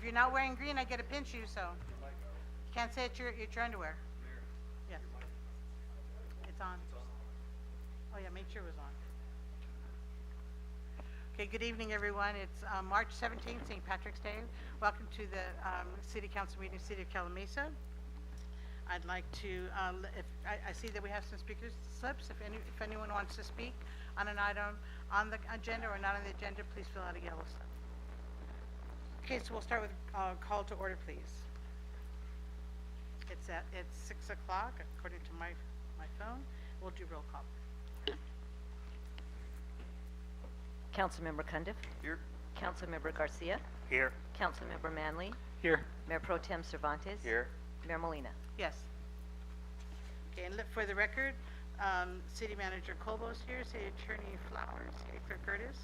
you're not wearing green, I get to pinch you, so. You can't say it's your underwear. Yes. It's on. Oh yeah, made sure it was on. Okay, good evening, everyone. It's March 17th, St. Patrick's Day. Welcome to the City Council meeting, City of Calimesa. I'd like to, if I see that we have some speakers slips. If anyone wants to speak on an item on the agenda or not on the agenda, please fill out a yellow slip. Okay, so we'll start with call to order, please. It's 6 o'clock according to my phone. We'll do roll call. Councilmember Cundiff. Here. Councilmember Garcia. Here. Councilmember Manley. Here. Mayor Pro Tem Cervantes. Here. Mayor Molina. Yes. Okay, and for the record, City Manager Colbo's here, City Attorney Flowers, City Clerk Curtis,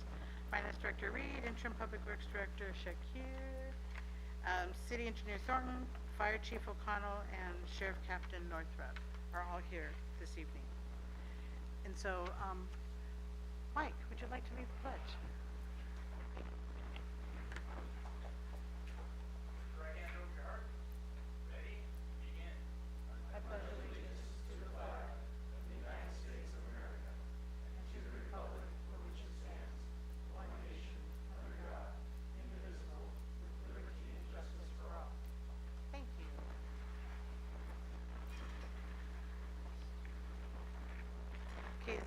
Finance Director Reed, Interim Public Works Director Shakir, City Engineer Thornton, Fire Chief O'Connell, and Sheriff Captain Northrup are all here this evening. And so, Mike, would you like to lead the pledge? Right hand over your heart. Ready? Begin. I pledge allegiance to the flag of the United States of America and to the republic for which it stands, one nation, under God, indivisible, with liberty and justice for all. Thank you. Okay,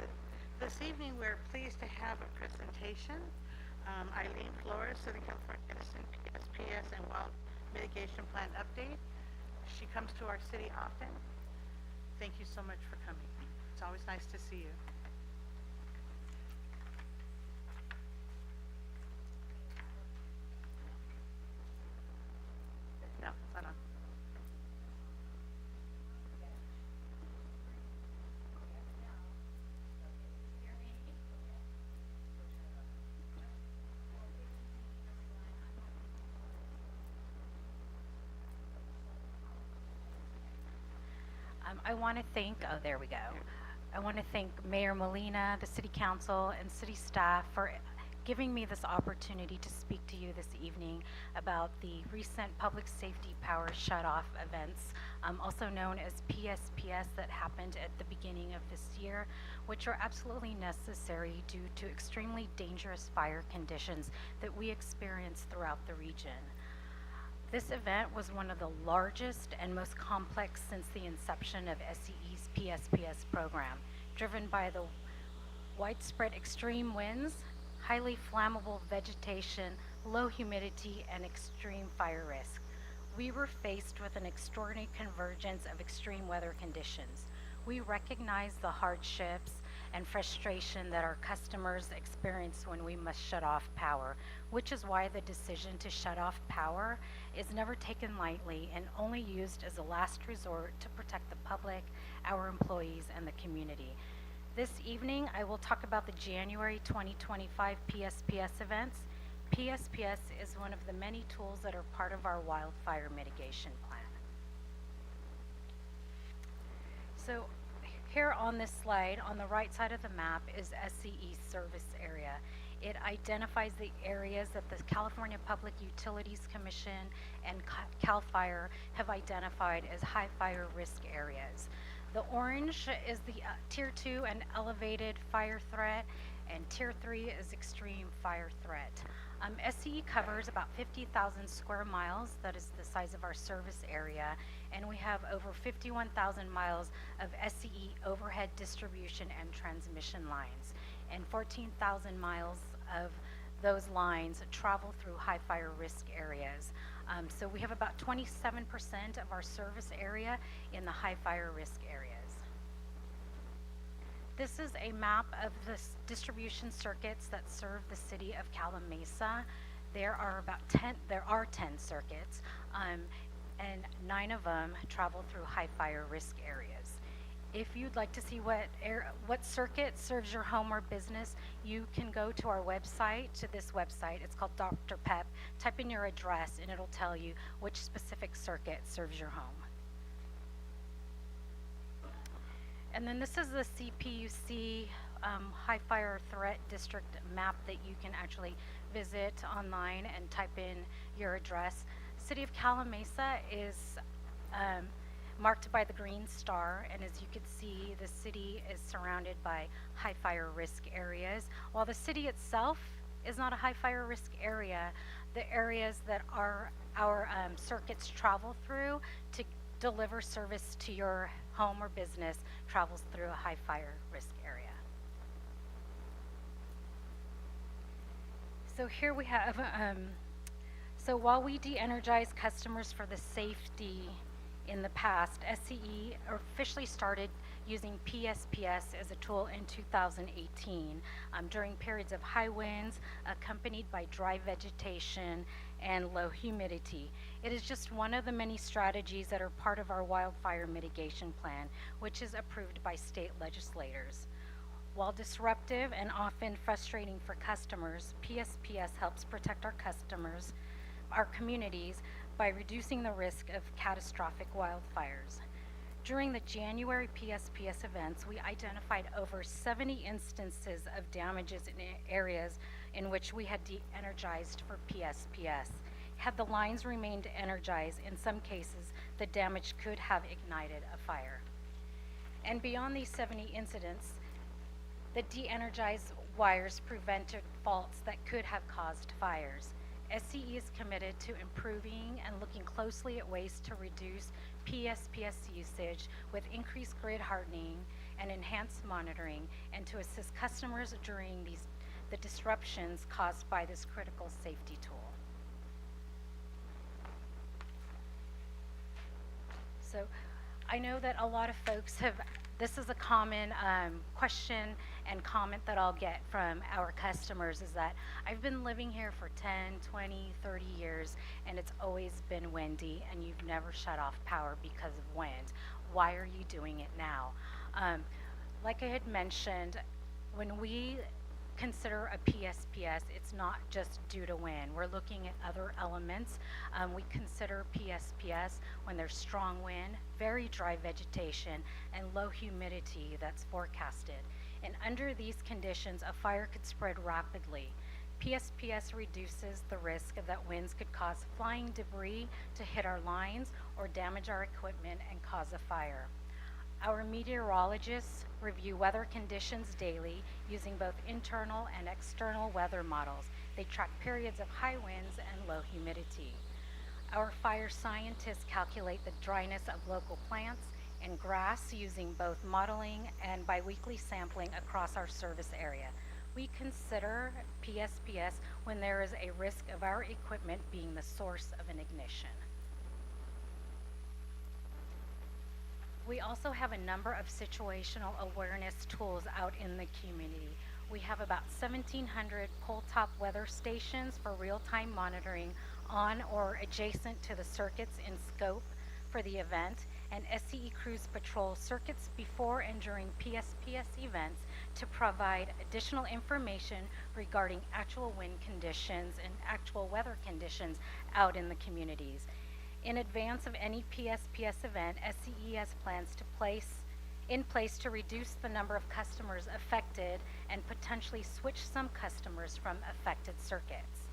this evening we're pleased to have a presentation. Eileen Flores, Southern California Edison PSPS and Wild Mitigation Plan Update. She comes to our city often. Thank you so much for coming. It's always nice to see you. No, it's not on. I want to thank, oh, there we go. I want to thank Mayor Molina, the City Council, and City staff for giving me this opportunity to speak to you this evening about the recent public safety power shutoff events, also known as PSPS, that happened at the beginning of this year, which are absolutely necessary due to extremely dangerous fire conditions that we experience throughout the region. This event was one of the largest and most complex since the inception of SCE's PSPS program, driven by the widespread extreme winds, highly flammable vegetation, low humidity, and extreme fire risk. We were faced with an extraordinary convergence of extreme weather conditions. We recognize the hardships and frustration that our customers experience when we must shut off power, which is why the decision to shut off power is never taken lightly and only used as a last resort to protect the public, our employees, and the community. This evening, I will talk about the January 2025 PSPS events. PSPS is one of the many tools that are part of our wildfire mitigation plan. So here on this slide, on the right side of the map is SCE's service area. It identifies the areas that the California Public Utilities Commission and CAL FIRE have identified as high fire risk areas. The orange is the Tier 2 and elevated fire threat, and Tier 3 is extreme fire threat. SCE covers about 50,000 square miles, that is the size of our service area, and we have over 51,000 miles of SCE overhead distribution and transmission lines, and 14,000 miles of those lines travel through high fire risk areas. So we have about 27% of our service area in the high fire risk areas. This is a map of the distribution circuits that serve the city of Calimesa. There are 10 circuits, and 9 of them travel through high fire risk areas. If you'd like to see what circuit serves your home or business, you can go to our website, to this website. It's called Dr. Pep. Type in your address and it'll tell you which specific circuit serves your home. And then this is the CPUC high fire threat district map that you can actually visit online and type in your address. City of Calimesa is marked by the green star, and as you can see, the city is surrounded by high fire risk areas. While the city itself is not a high fire risk area, the areas that our circuits travel through to deliver service to your home or business travels through a high fire risk area. So here we have, so while we de-energize customers for the safety in the past, SCE officially started using PSPS as a tool in 2018 during periods of high winds accompanied by dry vegetation and low humidity. It is just one of the many strategies that are part of our wildfire mitigation plan, which is approved by state legislators. While disruptive and often frustrating for customers, PSPS helps protect our customers, our communities, by reducing the risk of catastrophic wildfires. During the January PSPS events, we identified over 70 instances of damages in areas in which we had de-energized for PSPS. Had the lines remained energized, in some cases, the damage could have ignited a fire. And beyond these 70 incidents, the de-energized wires prevented faults that could have caused fires. SCE is committed to improving and looking closely at ways to reduce PSPS usage with increased grid hardening and enhanced monitoring, and to assist customers during the disruptions caused by this critical safety tool. So I know that a lot of folks have, this is a common question and comment that I'll get from our customers, is that I've been living here for 10, 20, 30 years and it's always been windy and you've never shut off power because of wind. Why are you doing it now? Like I had mentioned, when we consider a PSPS, it's not just due to wind. We're looking at other elements. We consider PSPS when there's strong wind, very dry vegetation, and low humidity that's forecasted. And under these conditions, a fire could spread rapidly. PSPS reduces the risk of that winds could cause flying debris to hit our lines or damage our equipment and cause a fire. Our meteorologists review weather conditions daily using both internal and external weather models. They track periods of high winds and low humidity. Our fire scientists calculate the dryness of local plants and grass using both modeling and biweekly sampling across our service area. We consider PSPS when there is a risk of our equipment being the source of an ignition. We also have a number of situational awareness tools out in the community. We have about 1,700 pole-top weather stations for real-time monitoring on or adjacent to the circuits in scope for the event, and SCE crews patrol circuits before and during PSPS events to provide additional information regarding actual wind conditions and actual weather conditions out in the communities. In advance of any PSPS event, SCE has plans in place to reduce the number of customers affected and potentially switch some customers from affected circuits.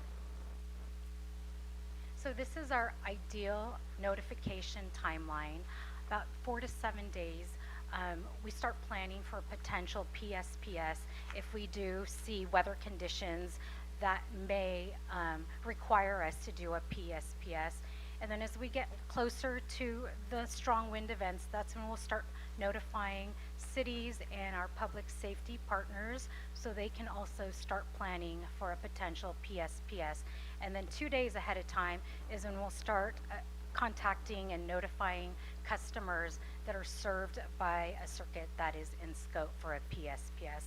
So this is our ideal notification timeline. About 4 to 7 days, we start planning for potential PSPS if we do see weather conditions that may require us to do a PSPS. And then as we get closer to the strong wind events, that's when we'll start notifying cities and our public safety partners so they can also start planning for a potential PSPS. And then 2 days ahead of time is when we'll start contacting and notifying customers that are served by a circuit that is in scope for a PSPS.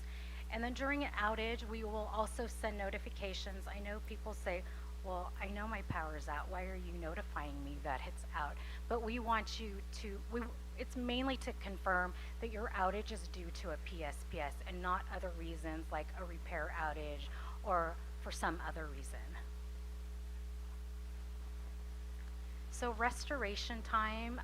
And then during an outage, we will also send notifications. I know people say, well, I know my power's out. Why are you notifying me that it's out? But we want you to, it's mainly to confirm that your outage is due to a PSPS and not other reasons like a repair outage or for some other reason. So restoration time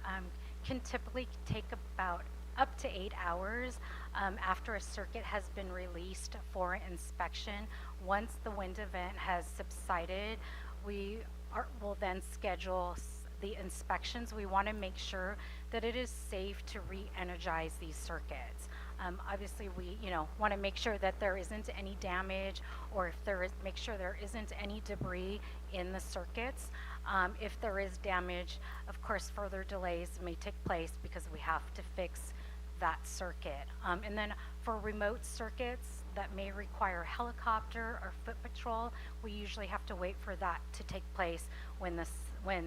can typically take about up to 8 hours after a circuit has been released for inspection. Once the wind event has subsided, we will then schedule the inspections. We want to make sure that it is safe to re-energize these circuits. Obviously, we want to make sure that there isn't any damage, or if there is, make sure there isn't any debris in the circuits. If there is damage, of course, further delays may take place because we have to fix that circuit. And then for remote circuits that may require helicopter or foot patrol, we usually have to wait for that to take place when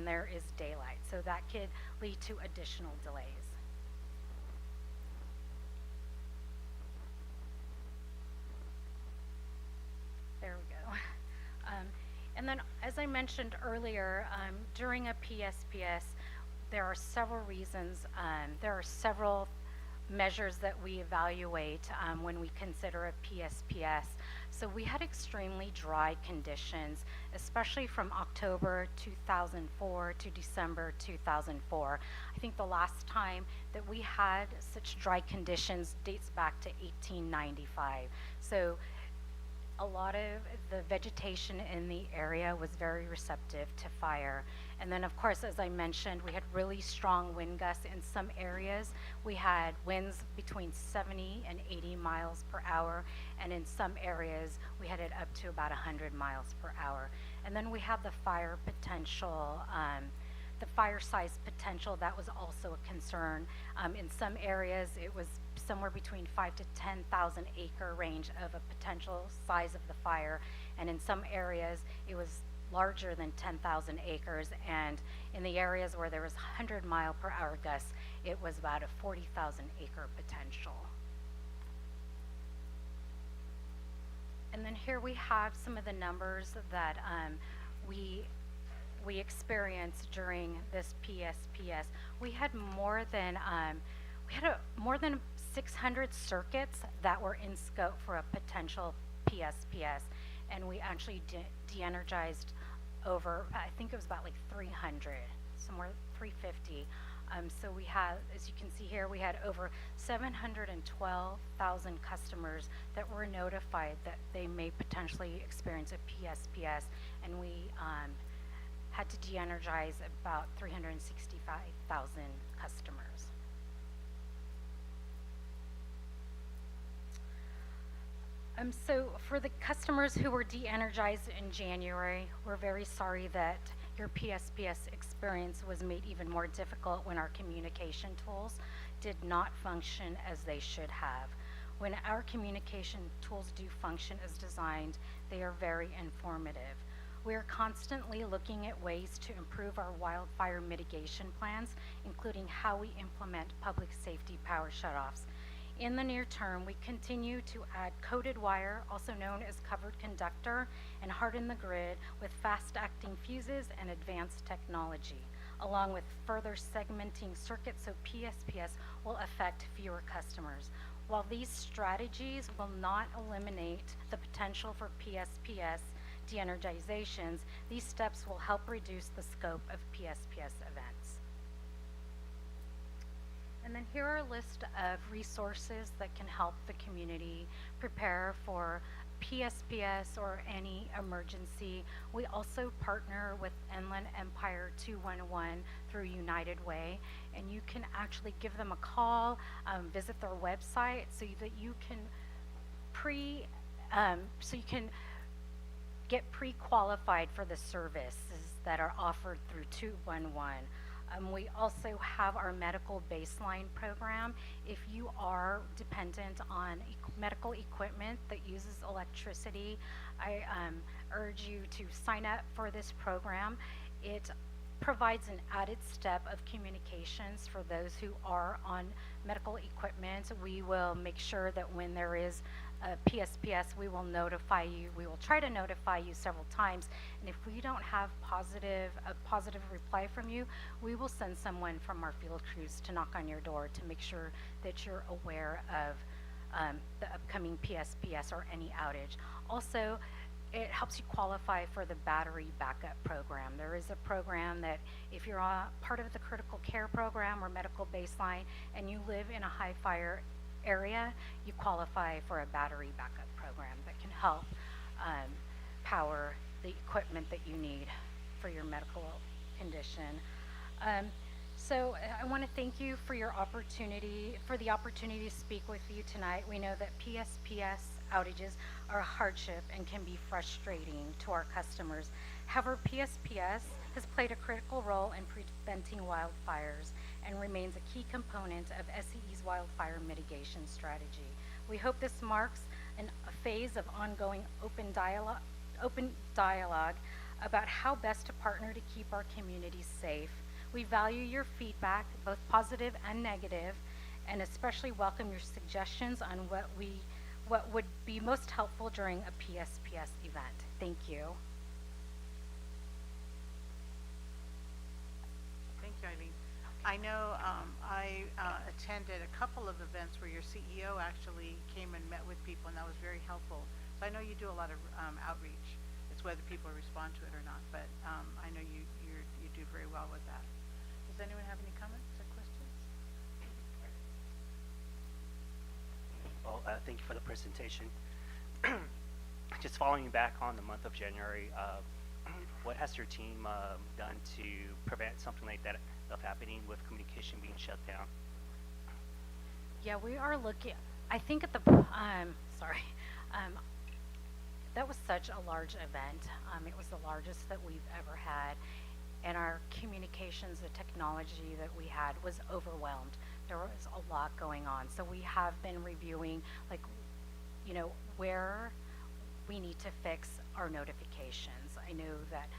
there is daylight. So that could lead to additional delays. There we go. And then, as I mentioned earlier, during a PSPS, there are several reasons, there are several measures that we evaluate when we consider a PSPS. So we had extremely dry conditions, especially from October 2004 to December 2004. I think the last time that we had such dry conditions dates back to 1895. So a lot of the vegetation in the area was very receptive to fire. And then, of course, as I mentioned, we had really strong wind gusts in some areas. We had winds between 70 and 80 miles per hour, and in some areas we had it up to about 100 miles per hour. And then we have the fire potential, the fire size potential, that was also a concern. In some areas it was somewhere between 5 to 10,000 acre range of a potential size of the fire, and in some areas it was larger than 10,000 acres, and in the areas where there was 100 mile per hour gusts, it was about a 40,000 acre potential. And then here we have some of the numbers that we experienced during this PSPS. We had more than more than 600 circuits that were in scope for a potential PSPS, and we actually de-energized over, I think it was about like 300, somewhere 350. So we had, as you can see here, we had over 712,000 customers that were notified that they may potentially experience a PSPS, and we had to de-energize about 365,000 customers. So for the customers who were de-energized in January, we're very sorry that your PSPS experience was made even more difficult when our communication tools did not function as they should have. When our communication tools do function as designed, they are very informative. We are constantly looking at ways to improve our wildfire mitigation plans, including how we implement public safety power shutoffs. In the near term, we continue to add coated wire, also known as covered conductor, and harden the grid with fast-acting fuses and advanced technology, along with further segmenting circuits so PSPS will affect fewer customers. While these strategies will not eliminate the potential for PSPS de-energizations, these steps will help reduce the scope of PSPS events. And then here are a list of resources that can help the community prepare for PSPS or any emergency. We also partner with Inland Empire 211 through United Way, and you can actually give them a call, visit their website so that you can get pre-qualified for the services that are offered through 211. We also have our medical baseline program. If you are dependent on medical equipment that uses electricity, I urge you to sign up for this program. It provides an added step of communications for those who are on medical equipment. We will make sure that when there is a PSPS, we will notify you. We will try to notify you several times, and if we don't have a positive reply from you, we will send someone from our field crews to knock on your door to make sure that you're aware of the upcoming PSPS or any outage. Also, it helps you qualify for the battery backup program. There is a program that if you're part of the critical care program or medical baseline and you live in a high fire area, you qualify for a battery backup program that can help power the equipment that you need for your medical condition. So I want to thank you for your opportunity, for the opportunity to speak with you tonight. We know that PSPS outages are a hardship and can be frustrating to our customers. However, PSPS has played a critical role in preventing wildfires and remains a key component of SCE's wildfire mitigation strategy. We hope this marks a phase of ongoing open dialogue about how best to partner to keep our communities safe. We value your feedback, both positive and negative, and especially welcome your suggestions on what would be most helpful during a PSPS event. Thank you. Thank you, Eileen. I know I attended a couple of events where your CEO actually came and met with people, and that was very helpful. So I know you do a lot of outreach. It's whether people respond to it or not, but I know you do very well with that. Does anyone have any comments or questions? Well, thank you for the presentation. Just following back on the month of January, what has your team done to prevent something like that of happening with communication being shut down? Yeah, we are looking, I think at the, sorry, that was such a large event. It was the largest that we've ever had. And our communications, the technology that we had was overwhelmed. There was a lot going on. So we have been reviewing, like, you know, where we need to fix our notifications. I know that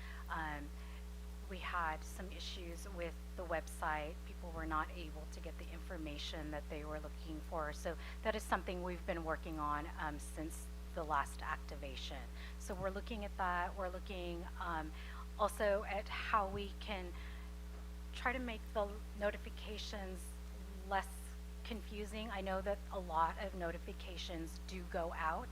we had some issues with the website. People were not able to get the information that they were looking for. So that is something we've been working on since the last activation. So we're looking at that. We're looking also at how we can try to make the notifications less confusing. I know that a lot of notifications do go out,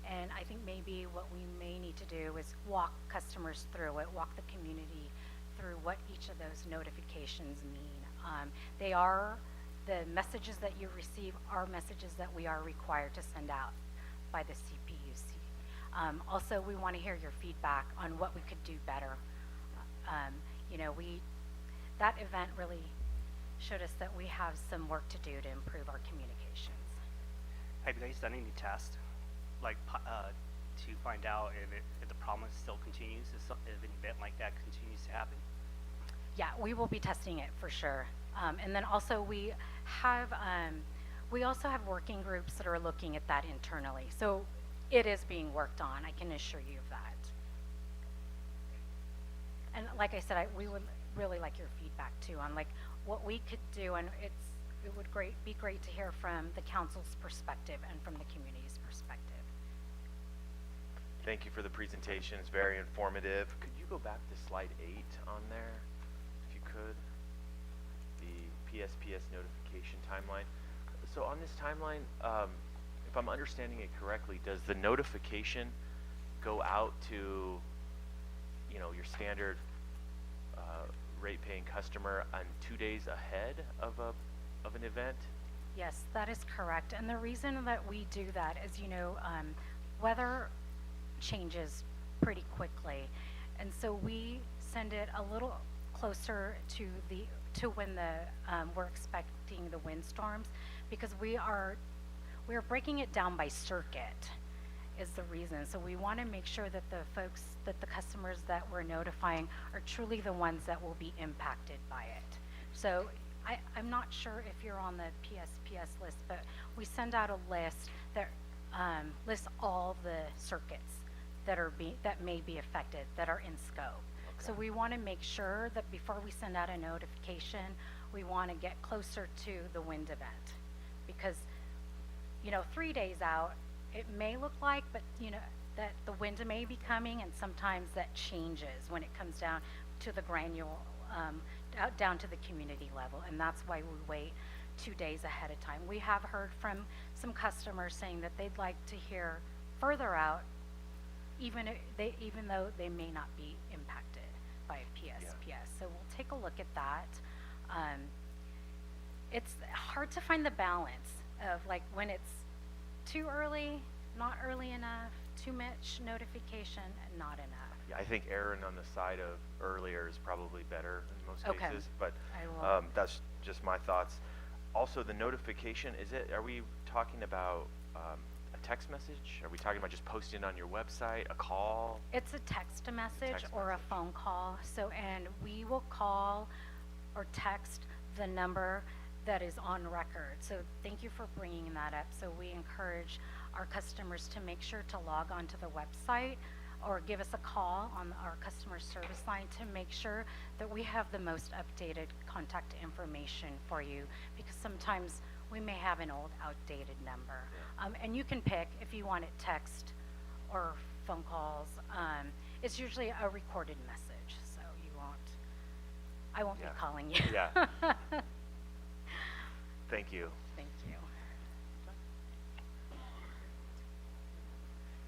and I think maybe what we may need to do is walk customers through it, walk the community through what each of those notifications mean. They are, the messages that you receive are messages that we are required to send out by the CPUC. Also, we want to hear your feedback on what we could do better. You know, that event really showed us that we have some work to do to improve our communications. Have you guys done any tests, like to find out if the problem still continues, if an event like that continues to happen? Yeah, we will be testing it for sure. And then also we also have working groups that are looking at that internally. So it is being worked on, I can assure you of that. And like I said, we would really like your feedback too on like what we could do, and it would be great to hear from the council's perspective and from the community's perspective. Thank you for the presentation. It's very informative. Could you go back to slide 8 on there, if you could? The PSPS notification timeline. So on this timeline, if I'm understanding it correctly, does the notification go out to, you know, your standard rate-paying customer on 2 days ahead of an event? Yes, that is correct. And the reason that we do that is, you know, weather changes pretty quickly, and so we send it a little closer to when we're expecting the windstorms, because we are breaking it down by circuit is the reason. So we want to make sure that the customers that we're notifying are truly the ones that will be impacted by it. So I'm not sure if you're on the PSPS list, but we send out a list that lists all the circuits that may be affected, that are in scope. Okay. So we want to make sure that before we send out a notification, we want to get closer to the wind event, because, you know, 3 days out, it may look like, but you know, that the wind may be coming, and sometimes that changes when it comes down to the granular, down to the community level, and that's why we wait 2 days ahead of time. We have heard from some customers saying that they'd like to hear further out, even though they may not be impacted by PSPS. Yeah. So we'll take a look at that. It's hard to find the balance of like when it's too early, not early enough, too much notification, and not enough. Yeah, I think erring on the side of earlier is probably better in most Okay. cases, but I will. that's just my thoughts. Also, the notification, are we talking about a text message? Are we talking about just posting on your website, a call? It's a text message text or a message. phone call. So, and we will call or text the number that is on record. So thank you for bringing that up. So we encourage our customers to make sure to log on to the website or give us a call on our customer service line to make sure that we have the most updated contact information for you, because sometimes we may have an old outdated number. And you can pick if you want it text or phone calls. It's usually a recorded message, so I won't Yeah. be calling you. Yeah. Thank you. Thank you.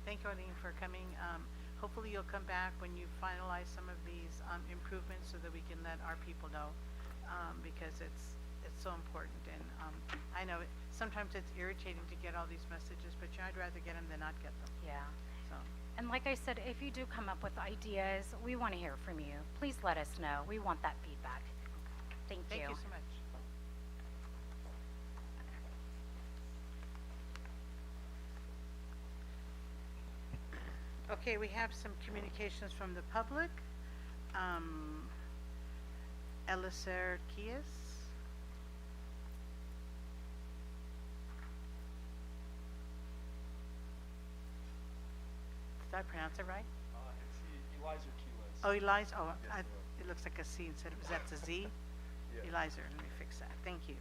Thank you, Arlene, for coming. Hopefully you'll come back when you finalize some of these improvements so that we can let our people know, because it's so important. And I know sometimes it's irritating to get all these messages, but I'd rather get them than not get them. Yeah. So, And like I said, if you do come up with ideas, we want to hear from you. Please let us know. We want that feedback. Thank you. thank you so much. Okay, we have some communications from the public. Eliser Kies. Did I pronounce it right? It's Eliza Keyless. Oh, Eliza, oh, Yes, ma'am. it looks like a C instead of, that's a Z? Yeah. Eliza, let me fix that, thank you.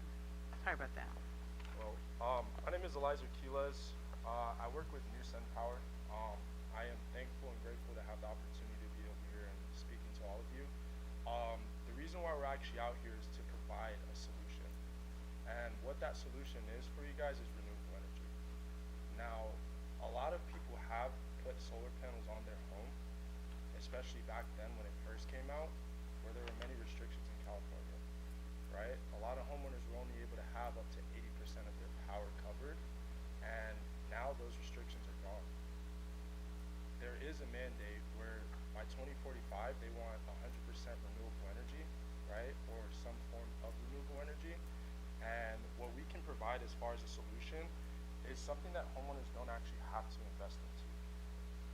Sorry about that. Well, my name is Eliza Keyless. I work with New Sun Power. I am thankful and grateful to have the opportunity to be over here and speaking to all of you. The reason why we're actually out here is to provide a solution. And what that solution is for you guys is renewable energy. Now, a lot of people have put solar panels on their home, especially back then when it first came out, where there were many restrictions in California, right? A lot of homeowners were only able to have up to 80% of their power covered, and now those restrictions are gone. There is a mandate where by 2045 they want 100% renewable energy, right? Or some form of renewable energy. And what we can provide as far as a solution is something that homeowners don't actually have to invest into.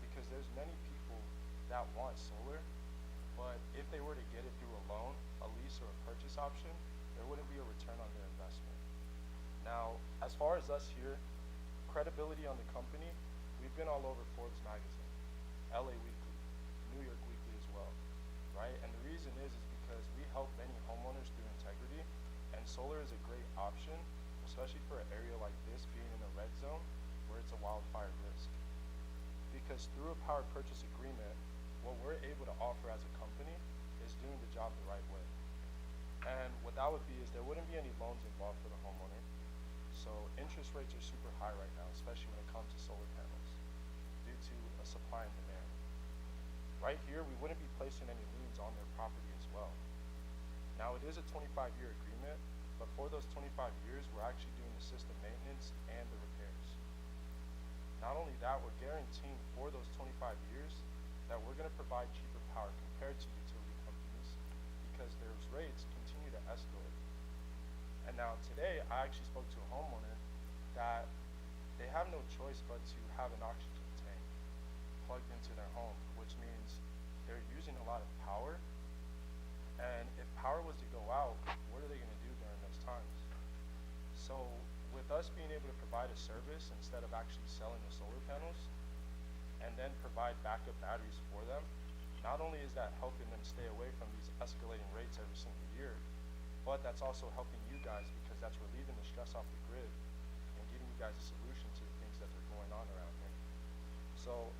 Because there's many people that want solar, but if they were to get it through a loan, a lease, or a purchase option, there wouldn't be a return on their investment. Now, as far as us here, credibility on the company, we've been all over Forbes magazine, LA Weekly, New York Weekly as well, right? And the reason is because we help many homeowners through integrity, and solar is a great option, especially for an area like this being in a red zone where it's a wildfire risk. Because through a power purchase agreement, what we're able to offer as a company is doing the job the right way. And what that would be is there wouldn't be any loans involved for the homeowner. So interest rates are super high right now, especially when it comes to solar panels, due to a supply and demand. Right here, we wouldn't be placing any liens on their property as well. Now, it is a 25-year agreement, but for those 25 years, we're actually doing the system maintenance and the repairs. Not only that, we're guaranteeing for those 25 years that we're going to provide cheaper power compared to utility companies, because those rates continue to escalate. And now today, I actually spoke to a homeowner that they have no choice but to have an oxygen tank plugged into their home, which means they're using a lot of power. And if power was to go out, what are they going to do during those times? So with us being able to provide a service instead of actually selling the solar panels, and then provide backup batteries for them, not only is that helping them stay away from these escalating rates every single year, but that's also helping you guys, because that's relieving the stress off the grid and giving you guys a solution to the things that are going on around here. So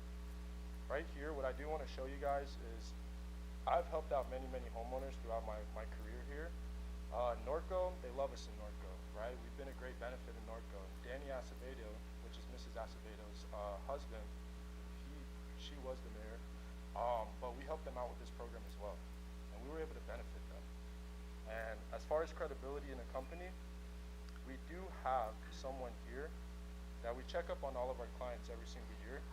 right here, what I do want to show you guys is I've helped out many homeowners throughout my career here. Norco, they love us in Norco, right? We've been a great benefit in Norco. Danny Acevedo, which is Mrs. Acevedo's husband, she was the mayor, but we helped them out with this program as well, and we were able to benefit them. And as far as credibility in a company, we do have someone here that we check up on all of our clients every single year.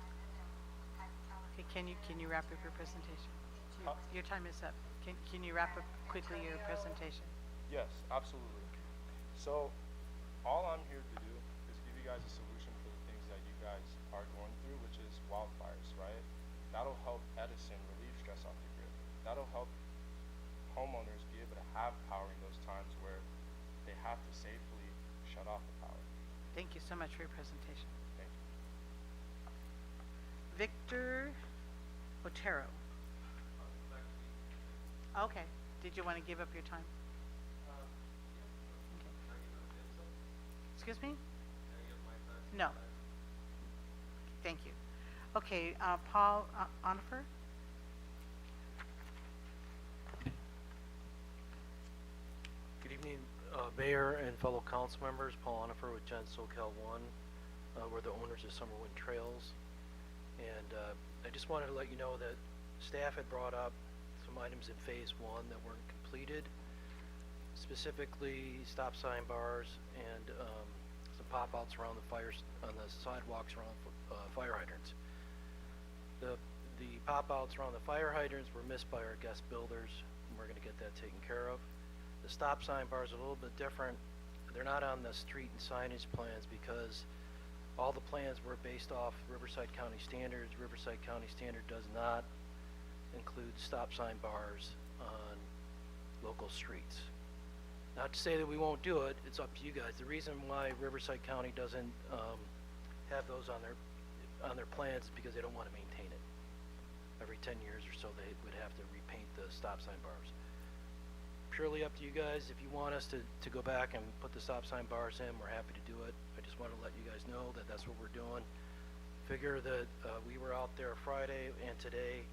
Okay, can you wrap up your presentation? Your time is up. Can you wrap up quickly your presentation? Yes, absolutely. So, all I'm here to do is give you guys a solution for the things that you guys are going through, which is wildfires, right? That'll help Edison relieve stress off the grid. That'll help homeowners be able to have power in those times where they have to safely shut off the power. Thank you so much for your presentation. Thank you. Victor Otero. Okay. Did you want to give up your time? Okay. Excuse me? No. Thank you. Okay, Paul Onifer? Good evening, Mayor and fellow council members. Paul Onifer with Gen SoCal 1. We're the owners of Summerwind Trails. And I just wanted to let you know that staff had brought up some items in Phase 1 that weren't completed, specifically stop sign bars and some pop-outs around the on the sidewalks around fire hydrants. The pop-outs around the fire hydrants were missed by our guest builders, and we're going to get that taken care of. The stop sign bars are a little bit different. They're not on the street and signage plans because all the plans were based off Riverside County standards. Riverside County standard does not include stop sign bars on local streets. Not to say that we won't do it, it's up to you guys. The reason why Riverside County doesn't have those on their plans is because they don't want to maintain it. Every 10 years or so they would have to repaint the stop sign bars. Purely up to you guys. If you want us to go back and put the stop sign bars in, we're happy to do it. I just want to let you guys know that that's what we're doing. Figure that we were out there Friday and today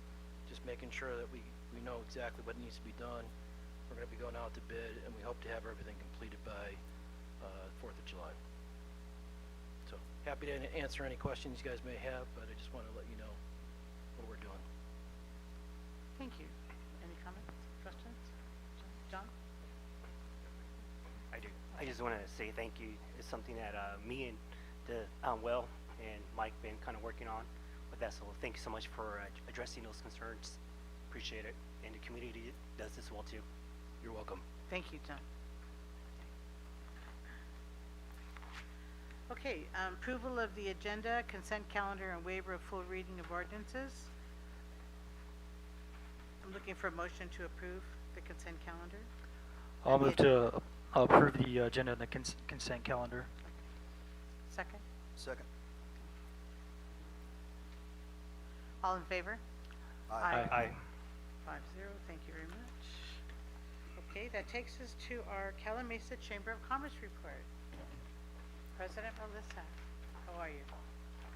just making sure that we know exactly what needs to be done. We're going to be going out to bid, and we hope to have everything completed by 4th of July. So happy to answer any questions you guys may have, but I just want to let you know what we're doing. Thank you. Any comments, questions? John? I do. I just want to say thank you. It's something that me and the Will and Mike been kind of working on with that. So thank you so much for addressing those concerns. Appreciate it. And the community does this well too. You're welcome. Thank you, John. Okay, approval of the agenda, consent calendar, and waiver of full reading of ordinances. I'm looking for a motion to approve the consent calendar. I'll move to approve the agenda and the consent calendar. Second? Second. All in favor? Aye. 5-0, thank you very much. Okay, that takes us to our Calimesa Chamber of Commerce report. President Melissa, how are you?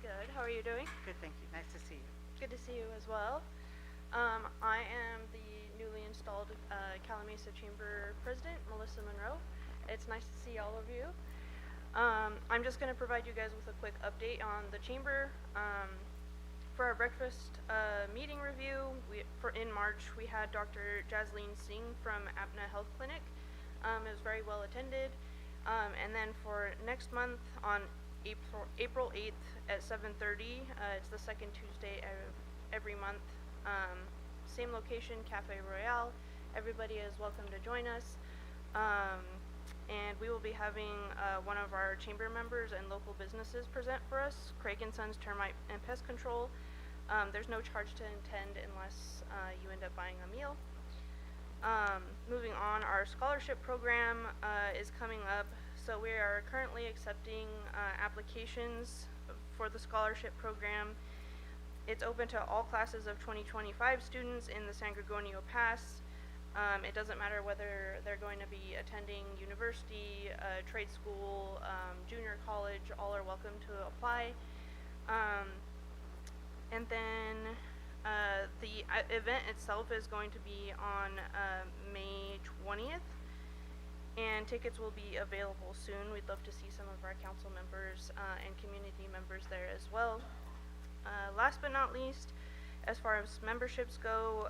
Good. How are you doing? Good, thank you. Nice to see you. Good to see you as well. I am the newly installed Calimesa Chamber President, Melissa Monroe. It's nice to see all of you. I'm just going to provide you guys with a quick update on the Chamber. For our breakfast meeting review, in March, we had Dr. Jasleen Singh from Apna Health Clinic. It was very well attended. And then for next month on April 8th at 7:30, it's the second Tuesday of every month. Same location, Cafe Royale. Everybody is welcome to join us. And we will be having one of our chamber members and local businesses present for us, Craig & Sons Termite and Pest Control. There's no charge to attend unless you end up buying a meal. Moving on, our scholarship program is coming up. So we are currently accepting applications for the scholarship program. It's open to all classes of 2025 students in the San Gregorio Pass. It doesn't matter whether they're going to be attending university, trade school, junior college, all are welcome to apply. And then the event itself is going to be on May 20th, and tickets will be available soon. We'd love to see some of our council members and community members there as well. Last but not least, as far as memberships go,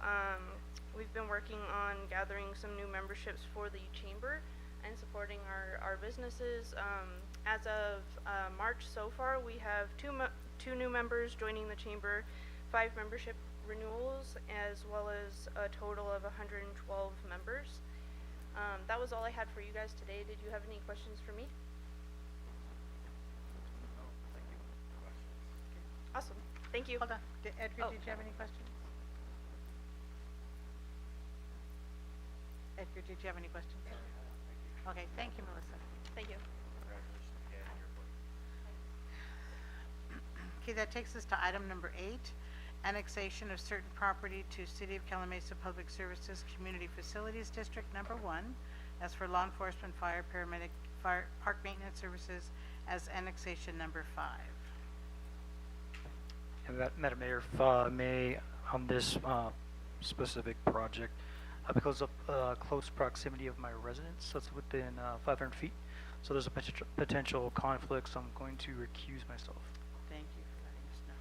we've been working on gathering some new memberships for the chamber and supporting our businesses. As of March so far, we have two new members joining the chamber, 5 membership renewals, as well as a total of 112 members. That was all I had for you guys today. Did you have any questions for me? Awesome. Thank you. Hold on. Edgar, Oh. did you have any questions? Edgar, did you have any questions? Okay, thank you, Melissa. Thank you. Okay, that takes us to item number 8, annexation of certain property to City of Calimesa Public Services Community Facilities District Number 1, as for law enforcement, fire, paramedic, park maintenance services as annexation number 5. And Madam Mayor, if I may, on this specific project, because of close proximity of my residence, that's within 500 feet, so there's a potential conflict, so I'm going to recuse myself. Thank you for letting us know.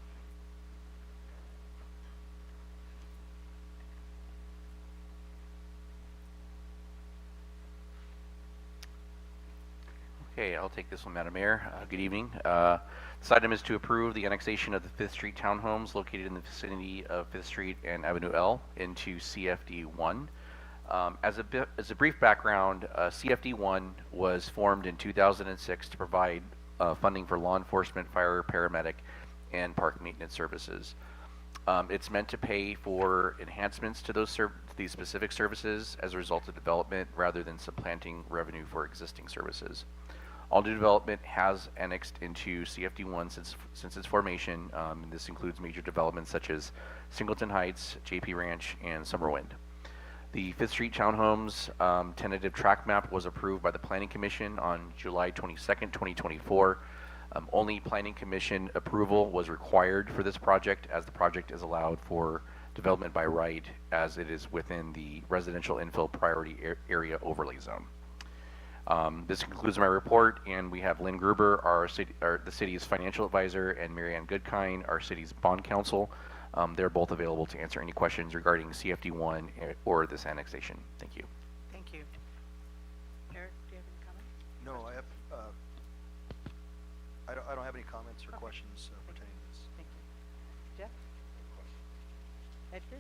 Okay, I'll take this one, Madam Mayor. Good evening. This item is to approve the annexation of the 5th Street townhomes located in the vicinity of 5th Street and Avenue L into CFD1. As a brief background, CFD1 was formed in 2006 to provide funding for law enforcement, fire, paramedic, and park maintenance services. It's meant to pay for enhancements to these specific services as a result of development rather than supplanting revenue for existing services. All new development has annexed into CFD1 since its formation. And this includes major developments such as Singleton Heights, JP Ranch, and Summerwind. The 5th Street Townhomes tentative track map was approved by the Planning Commission on July 22nd, 2024. Only Planning Commission approval was required for this project, as the project is allowed for development by right, as it is within the residential infill priority area overlay zone. This concludes my report, and we have Lynn Gruber, the city's financial advisor, and Marianne Goodkind, our city's bond counsel. They're both available to answer any questions regarding CFD1 or this annexation. Thank you. Thank you. Eric, do you have any comments? No, I have, I don't have any comments or Okay. questions pertaining to this. Thank you. Jeff? Edgar?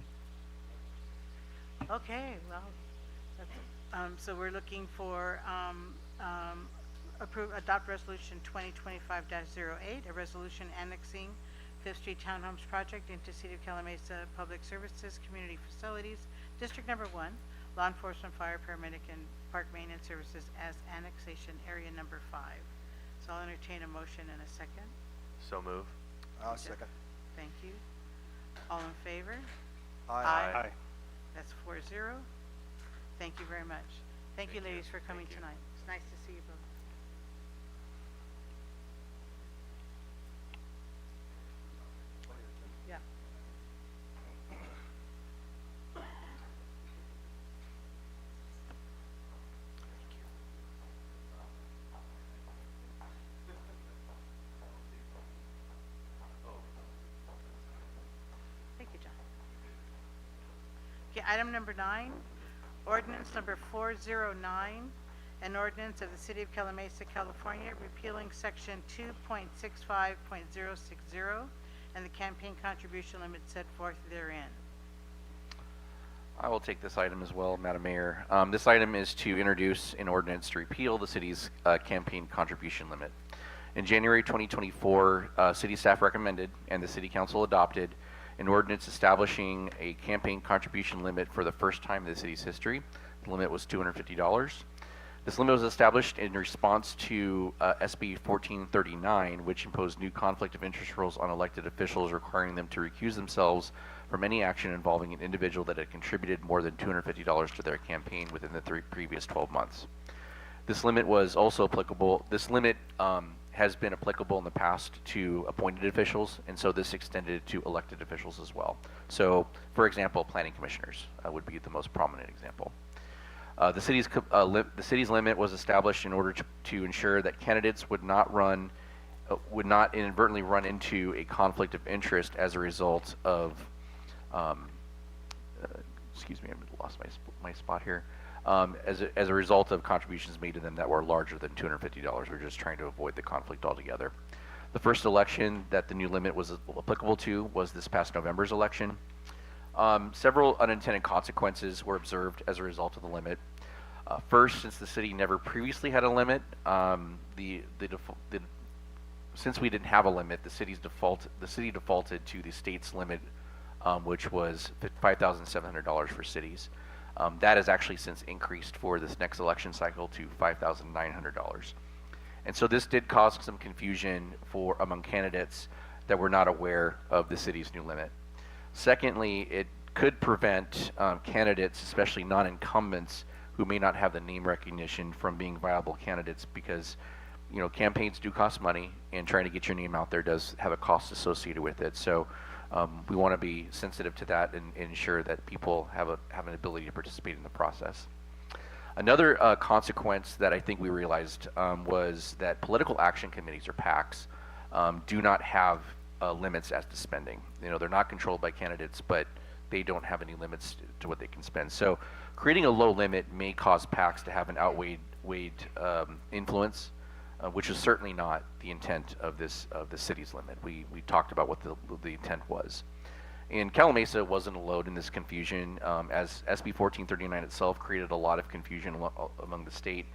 Okay, well, that's, so we're looking for adopt resolution 2025-08, a resolution annexing 5th Street Townhomes project into City of Calimesa Public Services Community Facilities District Number 1, law enforcement, fire, paramedic, and park maintenance services as annexation area number 5. So I'll entertain a motion in a second. So move. I'll second. Thank you. All in favor? Aye. That's 4-0. Thank you very much. Thank you, ladies, for coming Thank you. tonight. It's nice to see you both. Yeah. Thank you, John. Okay, item number 9, ordinance number 409, an ordinance of the City of Calimesa, California, repealing section 2.65.060 and the campaign contribution limit set forth therein. I will take this item as well, Madam Mayor. This item is to introduce an ordinance to repeal the city's campaign contribution limit. In January 2024, city staff recommended and the City Council adopted an ordinance establishing a campaign contribution limit for the first time in the city's history. The limit was $250. This limit was established in response to SB 1439, which imposed new conflict of interest rules on elected officials, requiring them to recuse themselves from any action involving an individual that had contributed more than $250 to their campaign within the previous 12 months. This limit was also applicable. This limit has been applicable in the past to appointed officials, and so this extended to elected officials as well. So, for example, planning commissioners would be the most prominent example. The city's limit was established in order to ensure that candidates would not inadvertently run into a conflict of interest as a result of, excuse me, I lost my spot here. As a result of contributions made to them that were larger than $250. We're just trying to avoid the conflict altogether. The first election that the new limit was applicable to was this past November's election. Several unintended consequences were observed as a result of the limit. First, since the city never previously had a limit, since we didn't have a limit, the city defaulted to the state's limit, which was $5,700 for cities. That has actually since increased for this next election cycle to $5,900. And so this did cause some confusion among candidates that were not aware of the city's new limit. Secondly, it could prevent candidates, especially non-incumbents, who may not have the name recognition from being viable candidates, because campaigns do cost money, and trying to get your name out there does have a cost associated with it. So we want to be sensitive to that and ensure that people have an ability to participate in the process. Another consequence that I think we realized was that political action committees, or PACs, do not have limits as to spending. They're not controlled by candidates, but they don't have any limits to what they can spend. So creating a low limit may cause PACs to have an outweighed influence, which is certainly not the intent of the city's limit. We talked about what the intent was. And Calimesa wasn't alone in this confusion, as SB 1439 itself created a lot of confusion among the state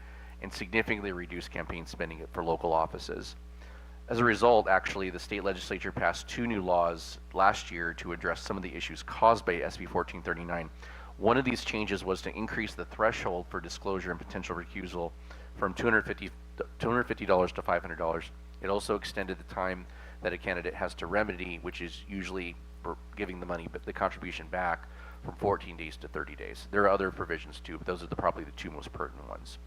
and significantly reduced campaign spending for local offices. As a result, actually, the state legislature passed 2 new laws last year to address some of the issues caused by SB 1439. One of these changes was to increase the threshold for disclosure and potential recusal from $250 to $500. It also extended the time that a candidate has to remedy, which is usually giving the money, but the contribution back, from 14 days to 30 days. There are other provisions too, but those are probably the 2 most pertinent ones.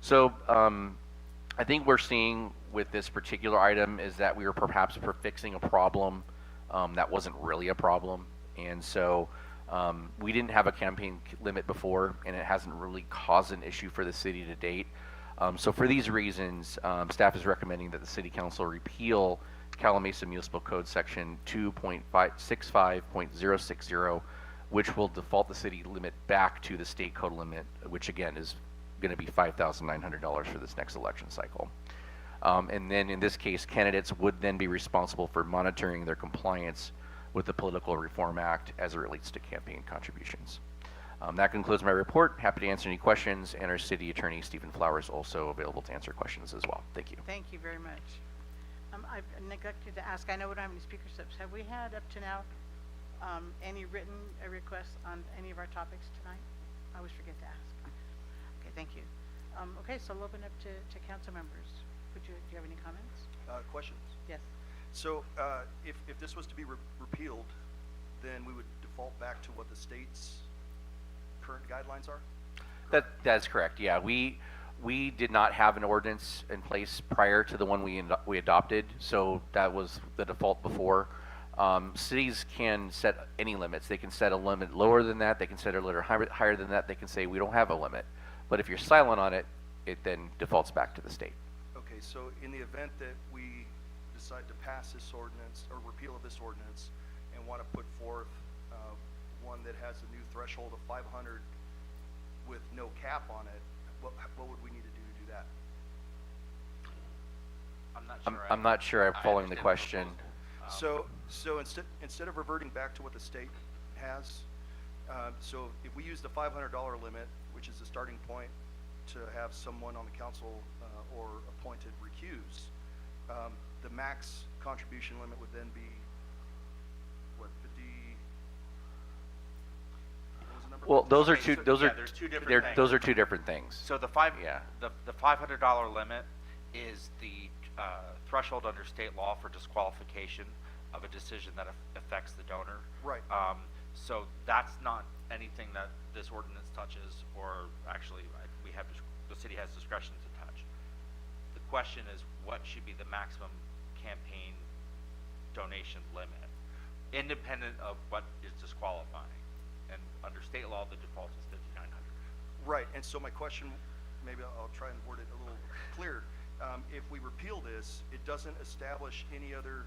So I think we're seeing with this particular item is that we were perhaps fixing a problem that wasn't really a problem. And so we didn't have a campaign limit before, and it hasn't really caused an issue for the city to date. So for these reasons, staff is recommending that the City Council repeal Calimesa Municipal Code Section 2.65.060, which will default the city limit back to the state code limit, which again is going to be $5,900 for this next election cycle. And then in this case, candidates would then be responsible for monitoring their compliance with the Political Reform Act as it relates to campaign contributions. That concludes my report. Happy to answer any questions, and our city attorney, Stephen Flowers, also available to answer questions as well. Thank you. Thank you very much. I've neglected to ask, I know we don't have any speaker slips. Have we had up to now any written requests on any of our topics tonight? I always forget to ask. Okay, thank you. Okay, so we'll open up to council members. Do you have any comments? Questions? Yes. So if this was to be repealed, then we would default back to what the state's current guidelines are? That's correct. Yeah, we did not have an ordinance in place prior to the one we adopted, so that was the default before. Cities can set any limits. They can set a limit lower than that. They can set a limit higher than that. They can say we don't have a limit. But if you're silent on it, it then defaults back to the state. Okay, so in the event that we decide to pass this ordinance or repeal of this ordinance and want to put forth one that has a new threshold of 500 with no cap on it, what would we need to do that? I'm not sure I'm following the question. So instead of reverting back to what the state has, so if we use the $500 limit, which is the starting point to have someone on the council or appointed recuse, the max contribution limit would then be what, 50? What was the number? Well, those are Okay, two. so, Those yeah, are there's two different things. those are two different things. So the Yeah. $500 limit is the threshold under state law for disqualification of a decision that affects the donor. Right. So that's not anything that this ordinance touches, or actually the city has discretion to touch. The question is, what should be the maximum campaign donation limit, independent of what is disqualifying? And under state law, the default is $5,900. Right, and so my question, maybe I'll try and word it a little clearer. If we repeal this, it doesn't establish any other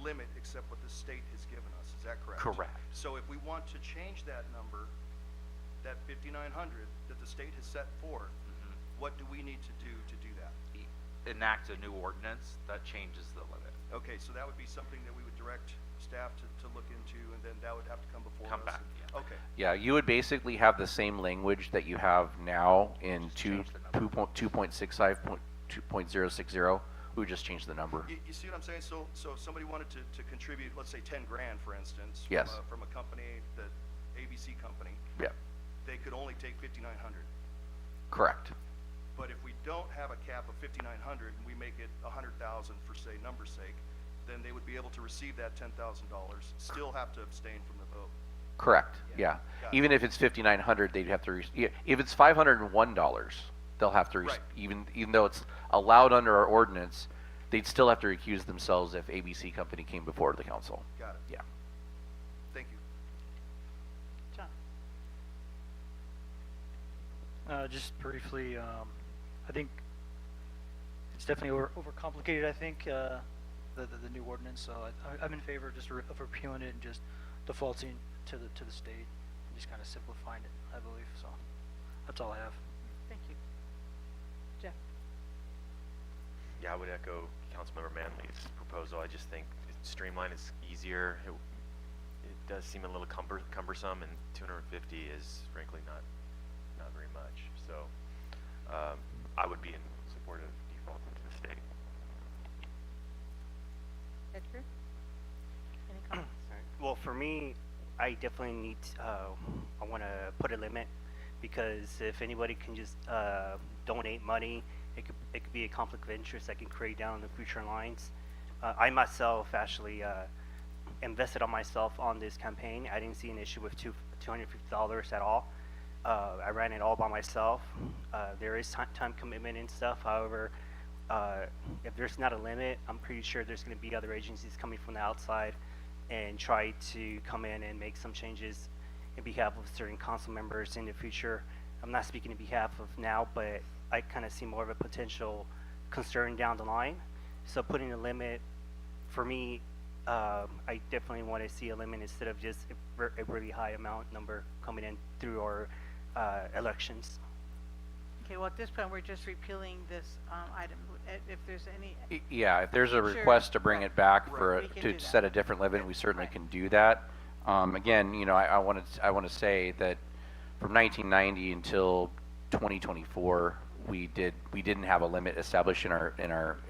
limit except what the state has given us. Is that correct? Correct. So if we want to change that number, that 5,900 that the state has set forth, what do we need to do that? enact a new ordinance that changes the limit. Okay, so that would be something that we would direct staff to look into, and then that would have to come before us. Come back, and- yeah. Okay, Yeah, you would basically have the same language that you have now in Just change the number. 2.65.2.060. We would just change the number. you see what I'm saying? So if somebody wanted to contribute, let's say 10 grand, for instance, Yes. from a company, the ABC company, Yeah, they could only take 5,900. correct. But if we don't have a cap of 5,900 and we make it 100,000 for, say, number's sake, then they would be able to receive that $10,000, still have to abstain from the vote. Correct, yeah. Got it. Even if it's 5,900, they'd have to, if it's $501, they'll have to, Right. even though it's allowed under our ordinance, they'd still have to recuse themselves if ABC company came before the council. Got it. Yeah. Thank you. John? Just briefly, I think it's definitely overcomplicated, I think, the new ordinance, so I'm in favor of just of repealing it and just defaulting to the state, and just kind of simplifying it, I believe, so that's all I have. Thank you. Jeff? Yeah, I would echo Councilmember Manley's proposal. I just think it's streamlined, it's easier. It does seem a little cumbersome, and 250 is frankly not very much. So I would be in support of defaulting to the state. Edgar? Any comments? Well, for me, I definitely need, I want to put a limit, because if anybody can just donate money, it could be a conflict of interest that can create down the future lines. I myself actually invested on myself on this campaign. I didn't see an issue with $250 at all. I ran it all by myself. There is time commitment and stuff. However, if there's not a limit, I'm pretty sure there's going to be other agencies coming from the outside and try to come in and make some changes in behalf of certain council members in the future. I'm not speaking in behalf of now, but I kind of see more of a potential concern down the line. So putting a limit, for me, I definitely want to see a limit instead of just a really high number coming in through our elections. Okay, well, at this point, we're just repealing this item. If there's any, Yeah, if there's a Sure. request to bring it back Right. for, We can to do that. set a different limit, we certainly Right. can do that. Again, I want to say that from 1990 until 2024, we didn't have a limit established in our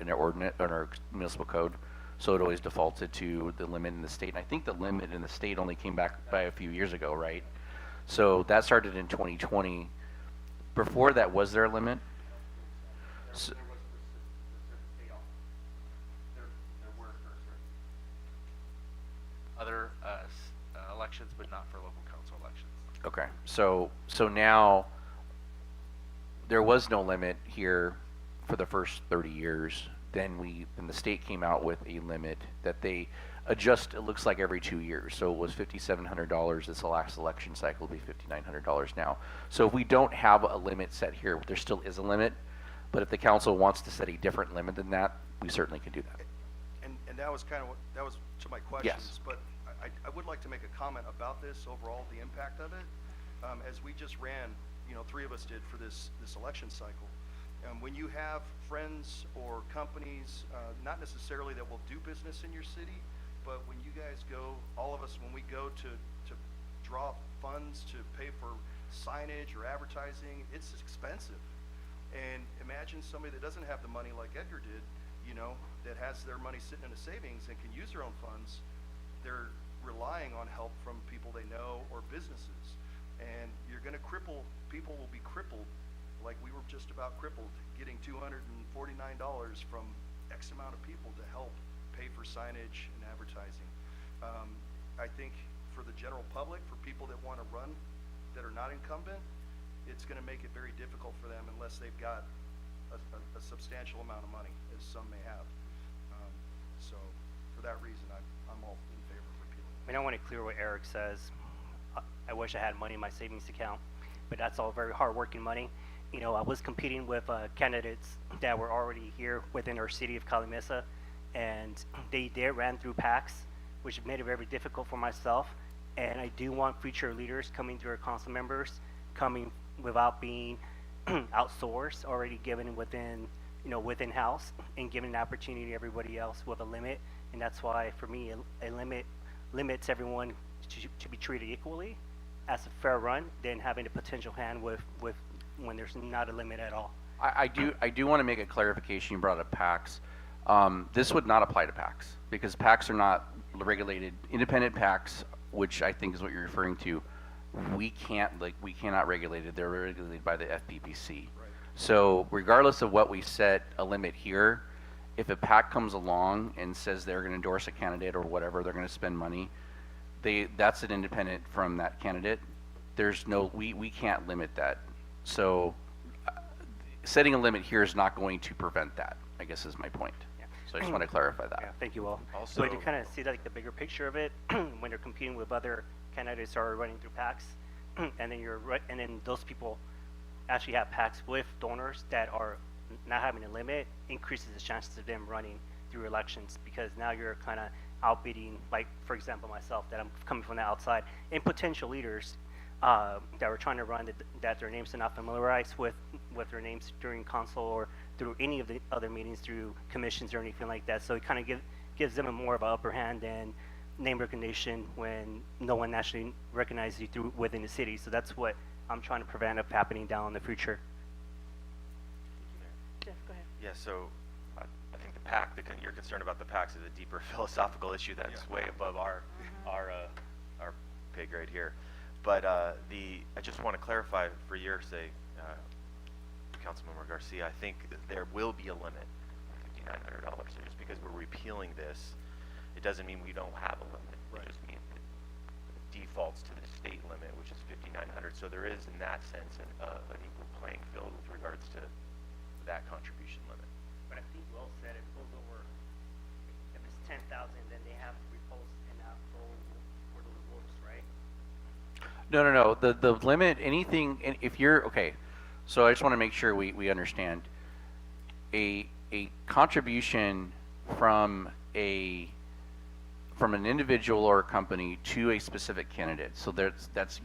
ordinance, in our municipal code. So it always defaulted to the limit in the state. And I think the limit in the state only came back by a few years ago, right? So that started in 2020. Before that, was there a limit? So, Other elections, but not for local council elections. okay, so now there was no limit here for the first 30 years. Then the state came out with a limit that they adjust, it looks like every 2 years. So it was $5,700 this last election cycle, will be $5,900 now. So if we don't have a limit set here, there still is a limit, but if the council wants to set a different limit than that, we certainly can do that. And that was kind of that was to my questions. But I would like to make a comment about this overall, the impact of it. As we just ran, 3 of us did for this election cycle. When you have friends or companies, not necessarily that will do business in your city, but when you guys go, all of us, when we go to draw funds to pay for signage or advertising, it's expensive. And imagine somebody that doesn't have the money like Edgar did, that has their money sitting in a savings and can use their own funds. They're relying on help from people they know or businesses. And you're going to people will be crippled, like we were just about crippled, getting $249 from X amount of people to help pay for signage and advertising. I think for the general public, for people that want to run that are not incumbent, it's going to make it very difficult for them unless they've got a substantial amount of money, as some may have. So for that reason, I'm all in favor of repealing. I mean, I want to clear what Eric says. I wish I had money in my savings account, but that's all very hard-working money. I was competing with candidates that were already here within our city of Calimesa, and they ran through PACs, which made it very difficult for myself. And I do want future leaders coming through our council members coming without being outsourced, already given within within house and giving an opportunity to everybody else with a limit. And that's why, for me, a limit limits everyone to be treated equally as a fair run than having a potential hand with when there's not a limit at all. I do want to make a clarification. You brought up PACs. This would not apply to PACs because PACs are not regulated. Independent PACs, which I think is what you're referring to, we cannot regulate it. They're regulated by the FPPC. Right. So regardless of what we set a limit here, if a PAC comes along and says they're going to endorse a candidate or whatever, they're going to spend money, that's an independent from that candidate. There's no, we can't limit that. So setting a limit here is not going to prevent that, I guess is my point. Yeah. So I just want to clarify that. Yeah, thank you all. Also- So to kind of see like the bigger picture of it, when they're competing with other candidates who are running through PACs, and then those people actually have PACs with donors that are not having a limit, increases the chances of them running through elections, because now you're kind of outbidding, like for example myself, that I'm coming from the outside, and potential leaders that were trying to run that their names are not familiarized with their names during council or through any of the other meetings, through commissions or anything like that. So it kind of gives them a more of an upper hand than name recognition when no one actually recognizes you within the city. So that's what I'm trying to prevent of happening down in the future. Jeff, go ahead. Yeah, so I think the PAC, you're concerned about the PACs is a deeper philosophical issue that's way above our pay grade here. But I just want to clarify for your sake, Councilmember Garcia, I think that there will be a limit, $5,900. So just because we're repealing this, it doesn't mean we don't have a limit. It just means it defaults to the state limit, which is $5,900. So there is, in that sense, an equal playing field with regards to that contribution limit. But I think Will said it goes over, if it's 10,000, then they have to repost and not go for those votes, right? No. The limit, anything, if you're, okay, so I just want to make sure we understand. A contribution from an individual or a company to a specific candidate. So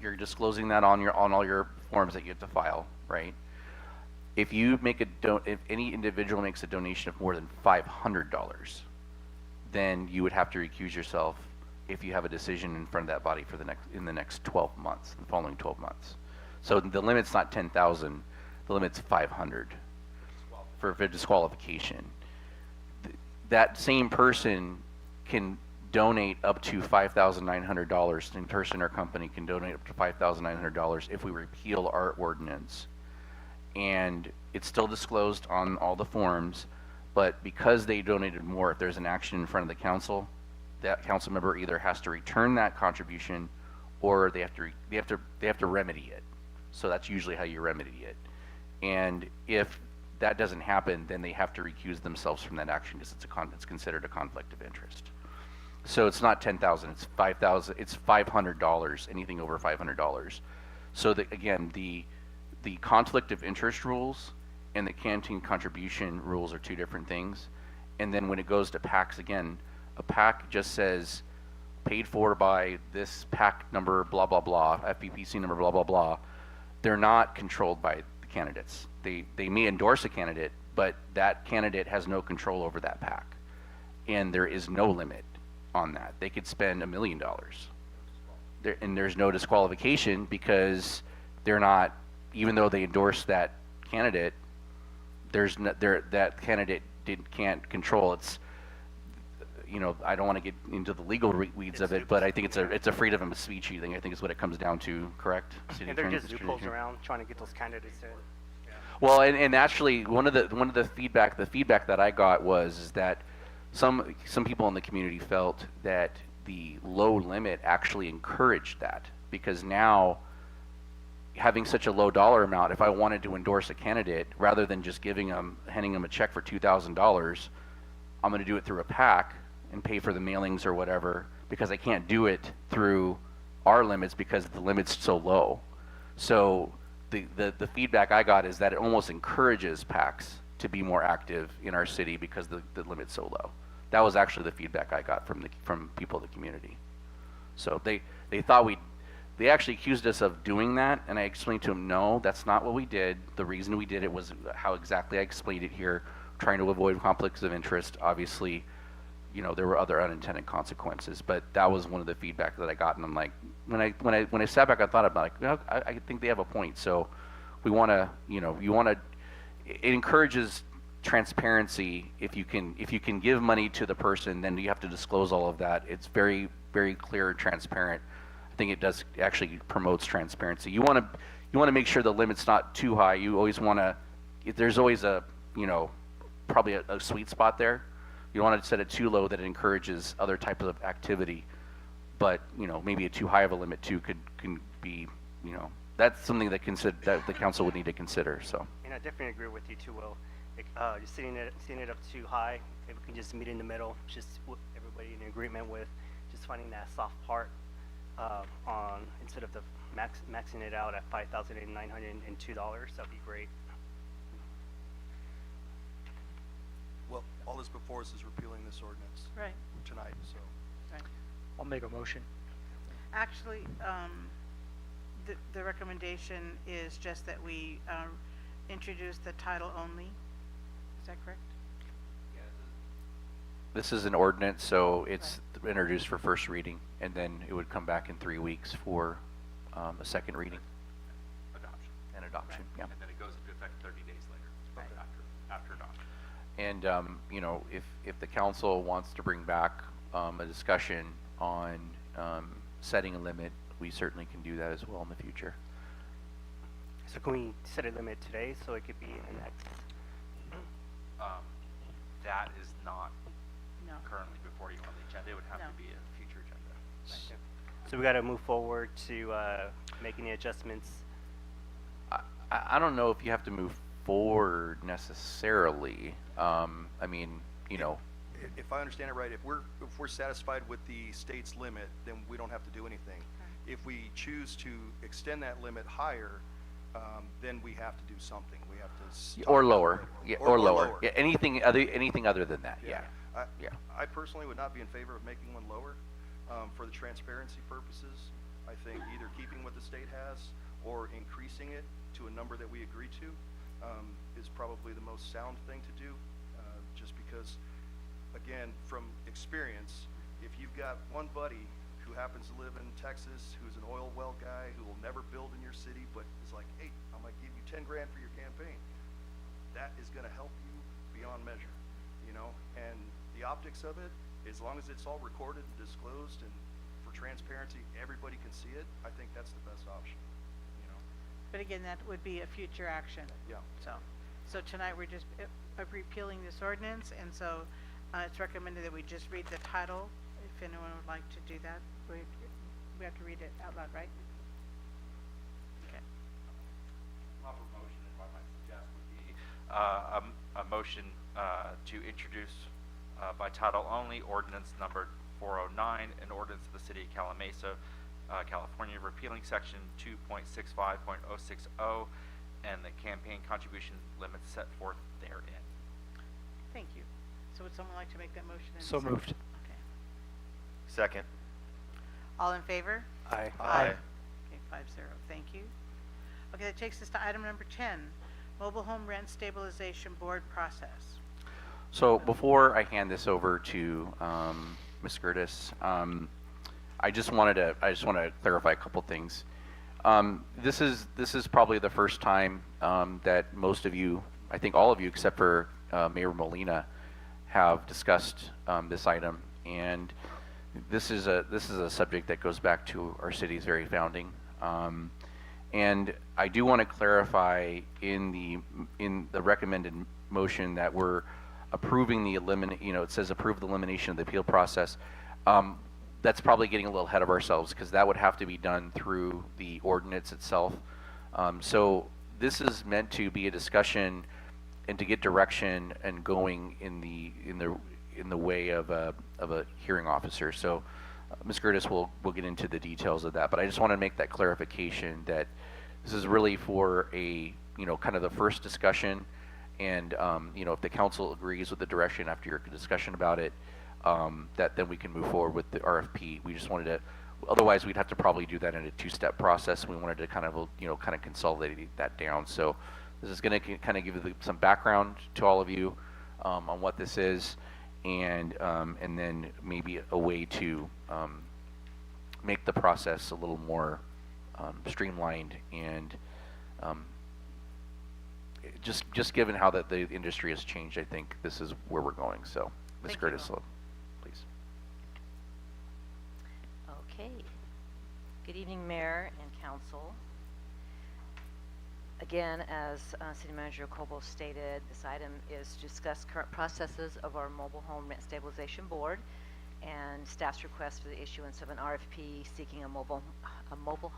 you're disclosing that on all your forms that you have to file, right? If you make if any individual makes a donation of more than $500, then you would have to recuse yourself if you have a decision in front of that body in the next 12 months, the following 12 months. So the limit's not 10,000, the limit's 500 for disqualification. That same person can donate up to $5,900. An person or company can donate up to $5,900 if we repeal our ordinance. And it's still disclosed on all the forms, but because they donated more, if there's an action in front of the council, that council member either has to return that contribution or they have to remedy it. So that's usually how you remedy it. And if that doesn't happen, then they have to recuse themselves from that action because it's considered a conflict of interest. So it's not 10,000, it's 5,000, it's $500, anything over $500. So that, again, the conflict of interest rules and the canteen contribution rules are two different things. And then when it goes to PACs, again, a PAC just says paid for by this PAC number, blah, blah, blah, FPPC number, blah, blah, blah. They're not controlled by the candidates. They may endorse a candidate, but that candidate has no control over that PAC. And there is no limit on that. They could spend $1 million. And there's no disqualification because they're not, even though they endorse that candidate, that candidate can't control. It's, I don't want to get into the legal weeds of it, but I think it's a freedom of speech thing. I think is what it comes down to, correct? City And they're Attorney, just Mr. loopholes Attorney? around trying to get those candidates in. Well, and actually, one of the feedback that I got is that some people in the community felt that the low limit actually encouraged that, because now having such a low dollar amount, if I wanted to endorse a candidate, rather than just handing them a check for $2,000, I'm going to do it through a PAC and pay for the mailings or whatever, because I can't do it through our limits because the limit's so low. So the feedback I got is that it almost encourages PACs to be more active in our city because the limit's so low. That was actually the feedback I got from people in the community. So they thought they actually accused us of doing that, and I explained to them, no, that's not what we did. The reason we did it was how exactly I explained it here. trying to avoid conflicts of interest. Obviously, there were other unintended consequences, but that was one of the feedback that I got, and I'm like, when I sat back, I thought about it, I think they have a point. So we want to, it encourages transparency. If you can give money to the person, then you have to disclose all of that. It's very, very clear and transparent. I think it does actually promotes transparency. You want to make sure the limit's not too high. You always want to, there's always a, probably a sweet spot there. You don't want to set it too low that it encourages other types of activity, but maybe a too high of a limit too can be, that's something that that the council would need to consider. So. And I definitely agree with you too, Will. Just setting it up too high, if we can just meet in the middle, just what everybody in agreement with, just finding that soft part on instead of the maxing it out at $5,902, that'd be great. Well, all that's before us is repealing this ordinance Right, tonight, so. right. I'll make a motion. Actually, the recommendation is just that we introduce the title only. Is that correct? This is an ordinance, so it's introduced for first reading, and then it would come back in 3 weeks for a second reading Adoption. and adoption. Right. Yeah. And then it goes into effect 30 days later, Right. after adoption. And if the council wants to bring back a discussion on setting a limit, we certainly can do that as well in the future. So can we set a limit today so it could be in the next? That is not No. currently before you on the agenda. It would have No. to be a future agenda. So we got to move forward to making the adjustments. I don't know if you have to move forward necessarily. I mean, If I understand it right, if we're satisfied with the state's limit, then we don't have to do anything. If we choose to extend that limit higher, then we have to do something. We have to or talk lower, about it. yeah, Or or lower. lower. Yeah, anything other than that. Yeah. Yeah. I personally would not be in favor of making one lower for the transparency purposes. I think either keeping what the state has or increasing it to a number that we agree to is probably the most sound thing to do, just because, again, from experience, if you've got one buddy who happens to live in Texas, who's an oil well guy, who will never build in your city, but is like, hey, I'm gonna give you 10 grand for your campaign, that is gonna help you beyond measure, and the optics of it, as long as it's all recorded and disclosed and for transparency, everybody can see it, I think that's the best option, But again, that would be a future action. Yeah. So tonight we're just repealing this ordinance, and so it's recommended that we just read the title. If anyone would like to do that, we have to read it out loud, right? Okay. Proper motion, if I might suggest, would be a motion to introduce by title only ordinance number 409, an ordinance of the city of Calimesa, California, repealing section 2.65.060 and the campaign contribution limits set forth therein. Thank you. So would someone like to make that motion? in a So second? moved. Okay. Second. All in favor? Aye. Aye. Okay, 5-0. Thank you. Okay, that takes us to item number 10, Mobile Home Rent Stabilization Board process. So before I hand this over to Ms. Gertis, I just want to clarify a couple things. This is probably the first time that most of you, I think all of you except for Mayor Molina, have discussed this item, and this is a subject that goes back to our city's very founding. And I do want to clarify in the recommended motion that we're approving the it says approve the elimination of the appeal process. That's probably getting a little ahead of ourselves, because that would have to be done through the ordinance itself. So this is meant to be a discussion and to get direction and going in the way of a hearing officer. So Ms. Gertis will get into the details of that, but I just want to make that clarification that this is really for a kind of the first discussion, and if the council agrees with the direction after your discussion about it, that then we can move forward with the RFP. We just wanted to, otherwise we'd have to probably do that in a two-step process. We wanted to kind of consolidate that down. So this is going to kind of give some background to all of you, on what this is, and then maybe a way to make the process a little more streamlined and just given how that the industry has changed, I think this is where we're going. So, Ms. Thank you. Curtis, please. Okay. Good evening, Mayor and Council. Again, as City Manager Cobo stated, this item is to discuss current processes of our Mobile Home Rent Stabilization Board and staff's request for the issuance of an RFP seeking a mobile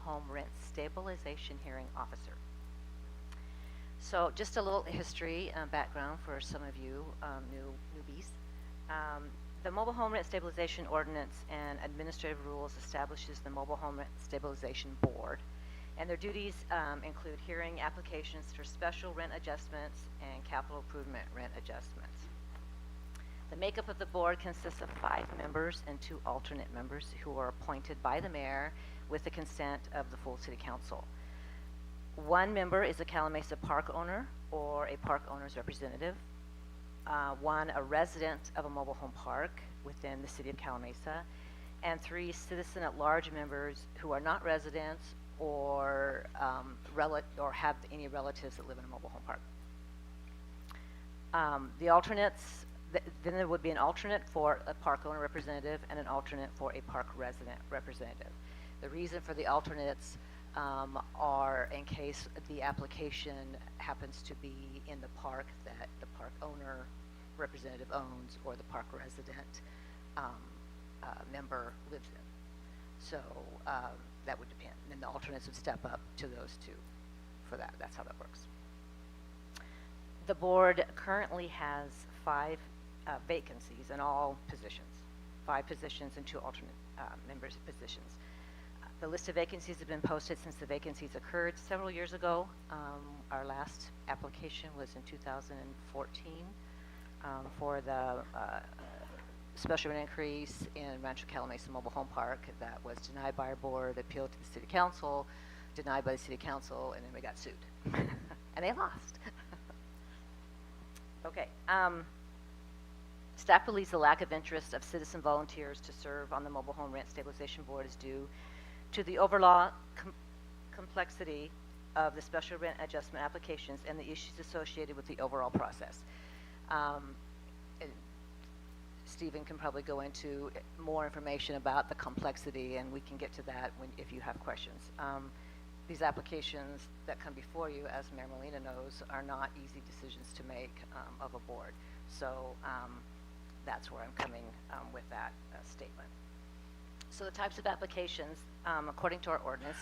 home rent stabilization hearing officer. So just a little history background for some of you newbies. The Mobile Home Rent Stabilization Ordinance and Administrative Rules establishes the Mobile Home Rent Stabilization Board, and their duties include hearing applications for special rent adjustments and capital improvement rent adjustments. The makeup of the board consists of 5 members and 2 alternate members who are appointed by the mayor with the consent of the full city council. 1 member is a Calimesa park owner or a park owner's representative. 1 a resident of a mobile home park within the city of Calimesa, and 3 citizen at large members who are not residents or have any relatives that live in a mobile home park. The alternates, then there would be an alternate for a park owner representative and an alternate for a park resident representative. The reason for the alternates are in case the application happens to be in the park that the park owner representative owns or the park resident member lives in. So that would depend. And then the alternates would step up to those 2 for that. That's how that works. The board currently has 5 vacancies in all positions, 5 positions and 2 alternate members positions. The list of vacancies have been posted since the vacancies occurred several years ago. Our last application was in 2014 for the special rent increase in Rancho Calimesa Mobile Home Park. That was denied by our board, appealed to the city council, denied by the city council, and then we got sued. And they lost. Okay. Staff believes the lack of interest of citizen volunteers to serve on the Mobile Home Rent Stabilization Board is due to the overall complexity of the special rent adjustment applications and the issues associated with the overall process. Stephen can probably go into more information about the complexity, and we can get to that if you have questions. These applications that come before you, as Mayor Molina knows, are not easy decisions to make of a board. So that's where I'm coming with that statement. So the types of applications, according to our ordinance,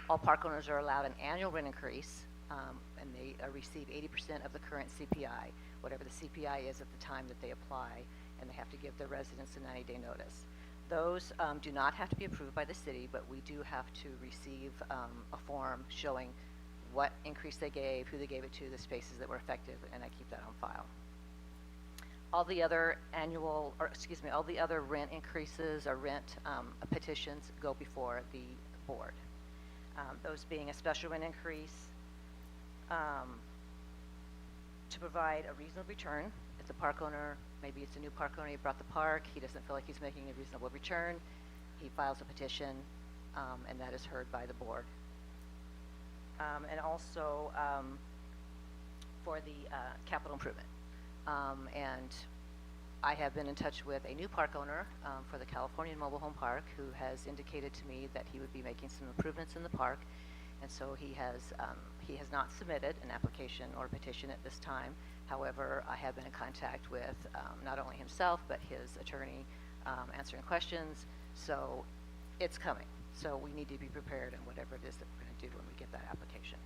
all park owners are allowed an annual rent increase, and they receive 80% of the current CPI, whatever the CPI is at the time that they apply, and they have to give their residents a 90-day notice. Those do not have to be approved by the city, but we do have to receive a form showing what increase they gave, who they gave it to, the spaces that were effective, and I keep that on file. All the other all the other rent increases or rent petitions go before the board. Those being a special rent increase to provide a reasonable return. If the park owner, maybe it's a new park owner, he brought the park, he doesn't feel like he's making a reasonable return, he files a petition, and that is heard by the board. And also for the capital improvement. And I have been in touch with a new park owner for the Californian Mobile Home Park who has indicated to me that he would be making some improvements in the park, and so he has not submitted an application or petition at this time. However, I have been in contact with not only himself but his attorney answering questions, so it's coming. So we need to be prepared in whatever it is that we're going to do when we get that application.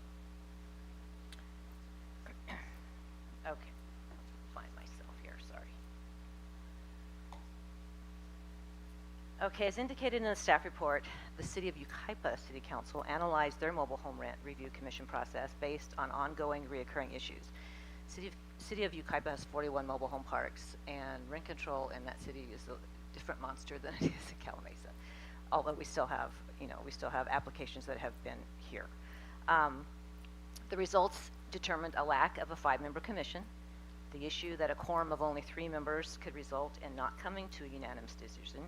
Okay. Find myself here, sorry. Okay, as indicated in the staff report, the City of Yucaipa City Council analyzed their mobile home rent review commission process based on ongoing reoccurring issues. City of Yucaipa has 41 mobile home parks, and rent control in that city is a different monster than it is in Calimesa. Although we still have, we still have applications that have been here. The results determined a lack of a 5-member commission, The issue that a quorum of only 3 members could result in not coming to a unanimous decision,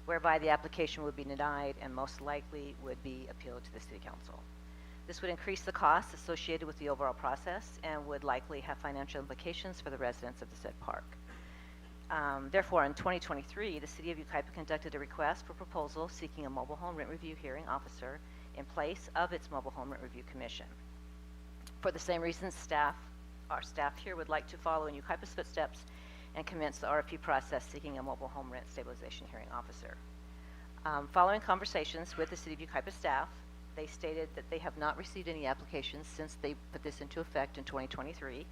whereby the application would be denied and most likely would be appealed to the City Council. This would increase the costs associated with the overall process and would likely have financial implications for the residents of the said park. Therefore, in 2023, the City of Yucaipa conducted a request for proposal seeking a mobile home rent review hearing officer in place of its mobile home rent review commission. For the same reasons, our staff here would like to follow in Yucaipa's footsteps and commence the RFP process seeking a mobile home rent stabilization hearing officer. Following conversations with the City of Yucaipa staff, they stated that they have not received any applications since they put this into effect in 2023,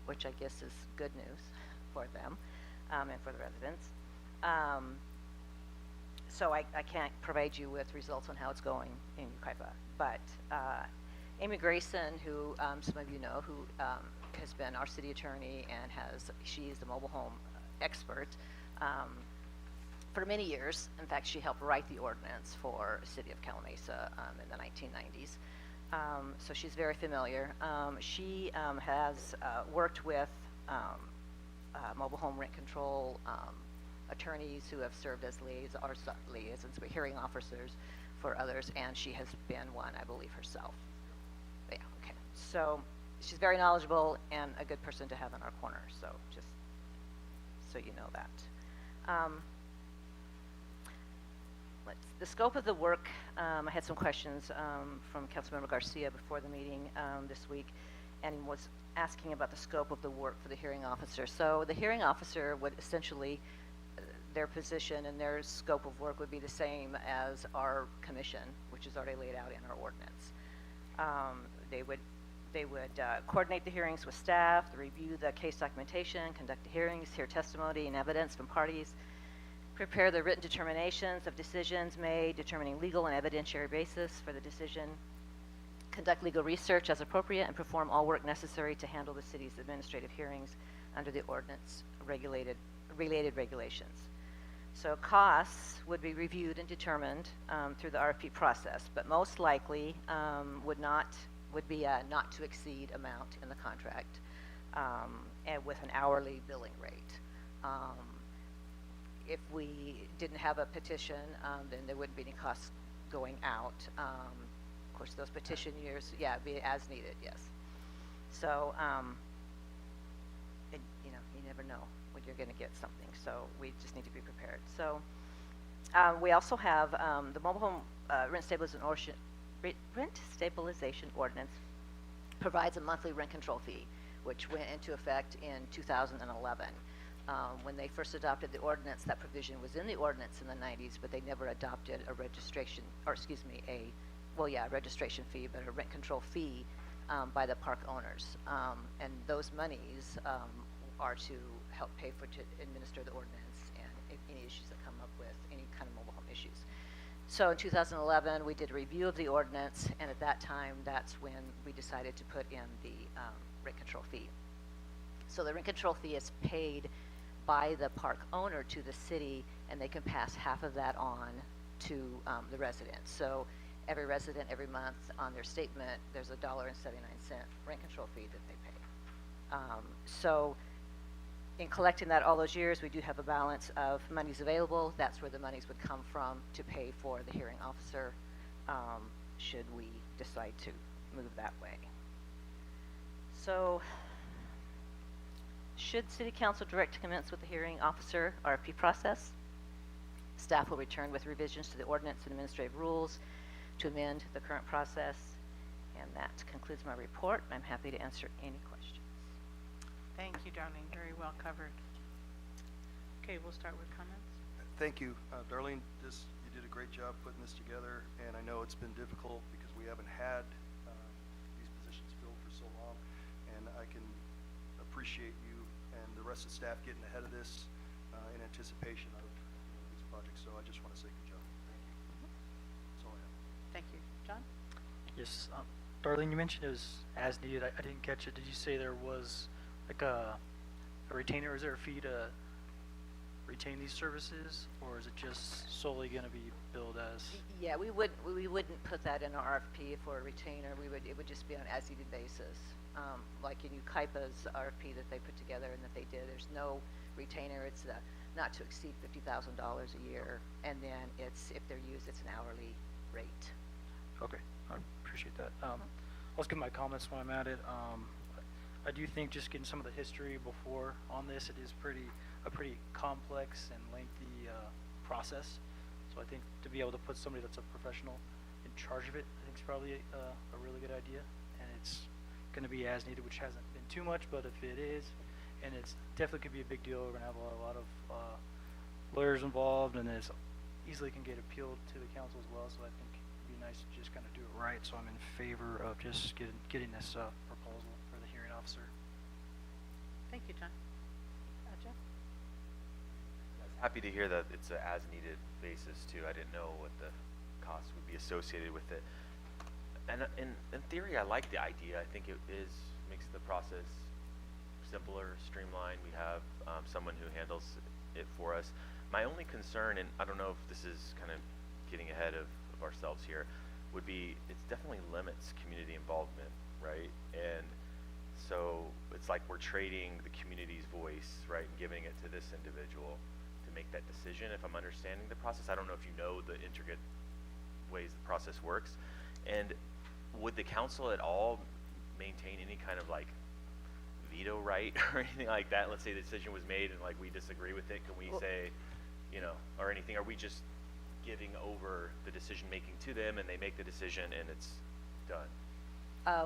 which I guess is good news for them and for the residents. So I can't provide you with results on how it's going in Yucaipa, but Amy Grayson, who some of you know, who has been our city attorney and she is the mobile home expert for many years. In fact, she helped write the ordinance for the City of Calimesa in the 1990s. So she's very familiar. She has worked with mobile home rent control attorneys who have served as liaisons, hearing officers for others, and she has been one, I believe, herself. Yeah, okay. So she's very knowledgeable and a good person to have in our corner, so just so you know that. The scope of the work, I had some questions from Councilmember Garcia before the meeting this week, and was asking about the scope of the work for the hearing officer. So the hearing officer would essentially, their position and their scope of work would be the same as our commission, which is already laid out in our ordinance. They would coordinate the hearings with staff, review the case documentation, conduct the hearings, hear testimony and evidence from parties, prepare the written determinations of decisions made, determining legal and evidentiary basis for the decision, conduct legal research as appropriate, and perform all work necessary to handle the city's administrative hearings under the ordinance related regulations. So costs would be reviewed and determined through the RFP process, but most likely would be a not to exceed amount in the contract and with an hourly billing rate. If we didn't have a petition, then there wouldn't be any costs going out. Of course, those petition years, yeah, it'd be as needed, yes. So, you never know when you're going to get something, so we just need to be prepared. So, we also have the mobile home rent stabilization ordinance provides a monthly rent control fee, which went into effect in 2011. When they first adopted the ordinance, that provision was in the ordinance in the 90s, but they never adopted a registration, or excuse me, a registration fee, but a rent control fee by the park owners. And those monies are to help pay to administer the ordinance and any issues that come up with any kind of mobile home issues. So in 2011, we did a review of the ordinance, and at that time, that's when we decided to put in the rent control fee. So the rent control fee is paid by the park owner to the city, and they can pass half of that on to the residents. So every resident every month on their statement, there's $1.79 rent control fee that they pay. So in collecting that all those years, we do have a balance of monies available. That's where the monies would come from to pay for the hearing officer should we decide to move that way. So should City Council direct to commence with the hearing officer RFP process, staff will return with revisions to the ordinance and administrative rules to amend the current process. And that concludes my report. I'm happy to answer any questions. Thank you, Darlene. Very well covered. Okay, we'll start with comments. Thank you, Darlene. You did a great job putting this together, and I know it's been difficult because we haven't had these positions filled for so long, and I can appreciate you and the rest of the staff getting ahead of this in anticipation of these projects. So I just want to say good job. Thank you. That's all I have. Thank you. John? Yes, Darlene, you mentioned it was as needed. I didn't catch it. Did you say there was like a retainer? Is there a fee to retain these services, or is it just solely going to be billed as? Yeah, we wouldn't put that in our RFP for a retainer. It would just be on as needed basis. Like in UKIPA's RFP that they put together and that they did, there's no retainer. It's not to exceed $50,000 a year, and then it's, if they're used, it's an hourly rate. Okay, I appreciate that. I'll just give my comments when I'm at it. I do think just getting some of the history before on this, it is a pretty complex and lengthy process. So I think to be able to put somebody that's a professional in charge of it, I think is probably a really good idea. And it's going to be as needed, which hasn't been too much, but if it is, and it's definitely could be a big deal, we're going to have a lot of lawyers involved, and it's easily can get appealed to the council as well. So I think it'd be nice to just kind of do it right. So I'm in favor of just getting this proposal for the hearing officer. Thank you, John. Jeff? Happy to hear that it's a as-needed basis too. I didn't know what the cost would be associated with it. And in theory, I like the idea. I think it makes the process simpler, streamlined. We have someone who handles it for us. My only concern, and I don't know if this is kind of getting ahead of ourselves here, would be it definitely limits community involvement, right? And so it's like we're trading the community's voice, right, and giving it to this individual to make that decision. If I'm understanding the process, I don't know if you know the intricate ways the process works. And would the council at all maintain any kind of like veto right or anything like that? Let's say the decision was made and like we disagree with it. Can we say, you know, or anything? Are we just giving over the decision making to them and they make the decision and it's done?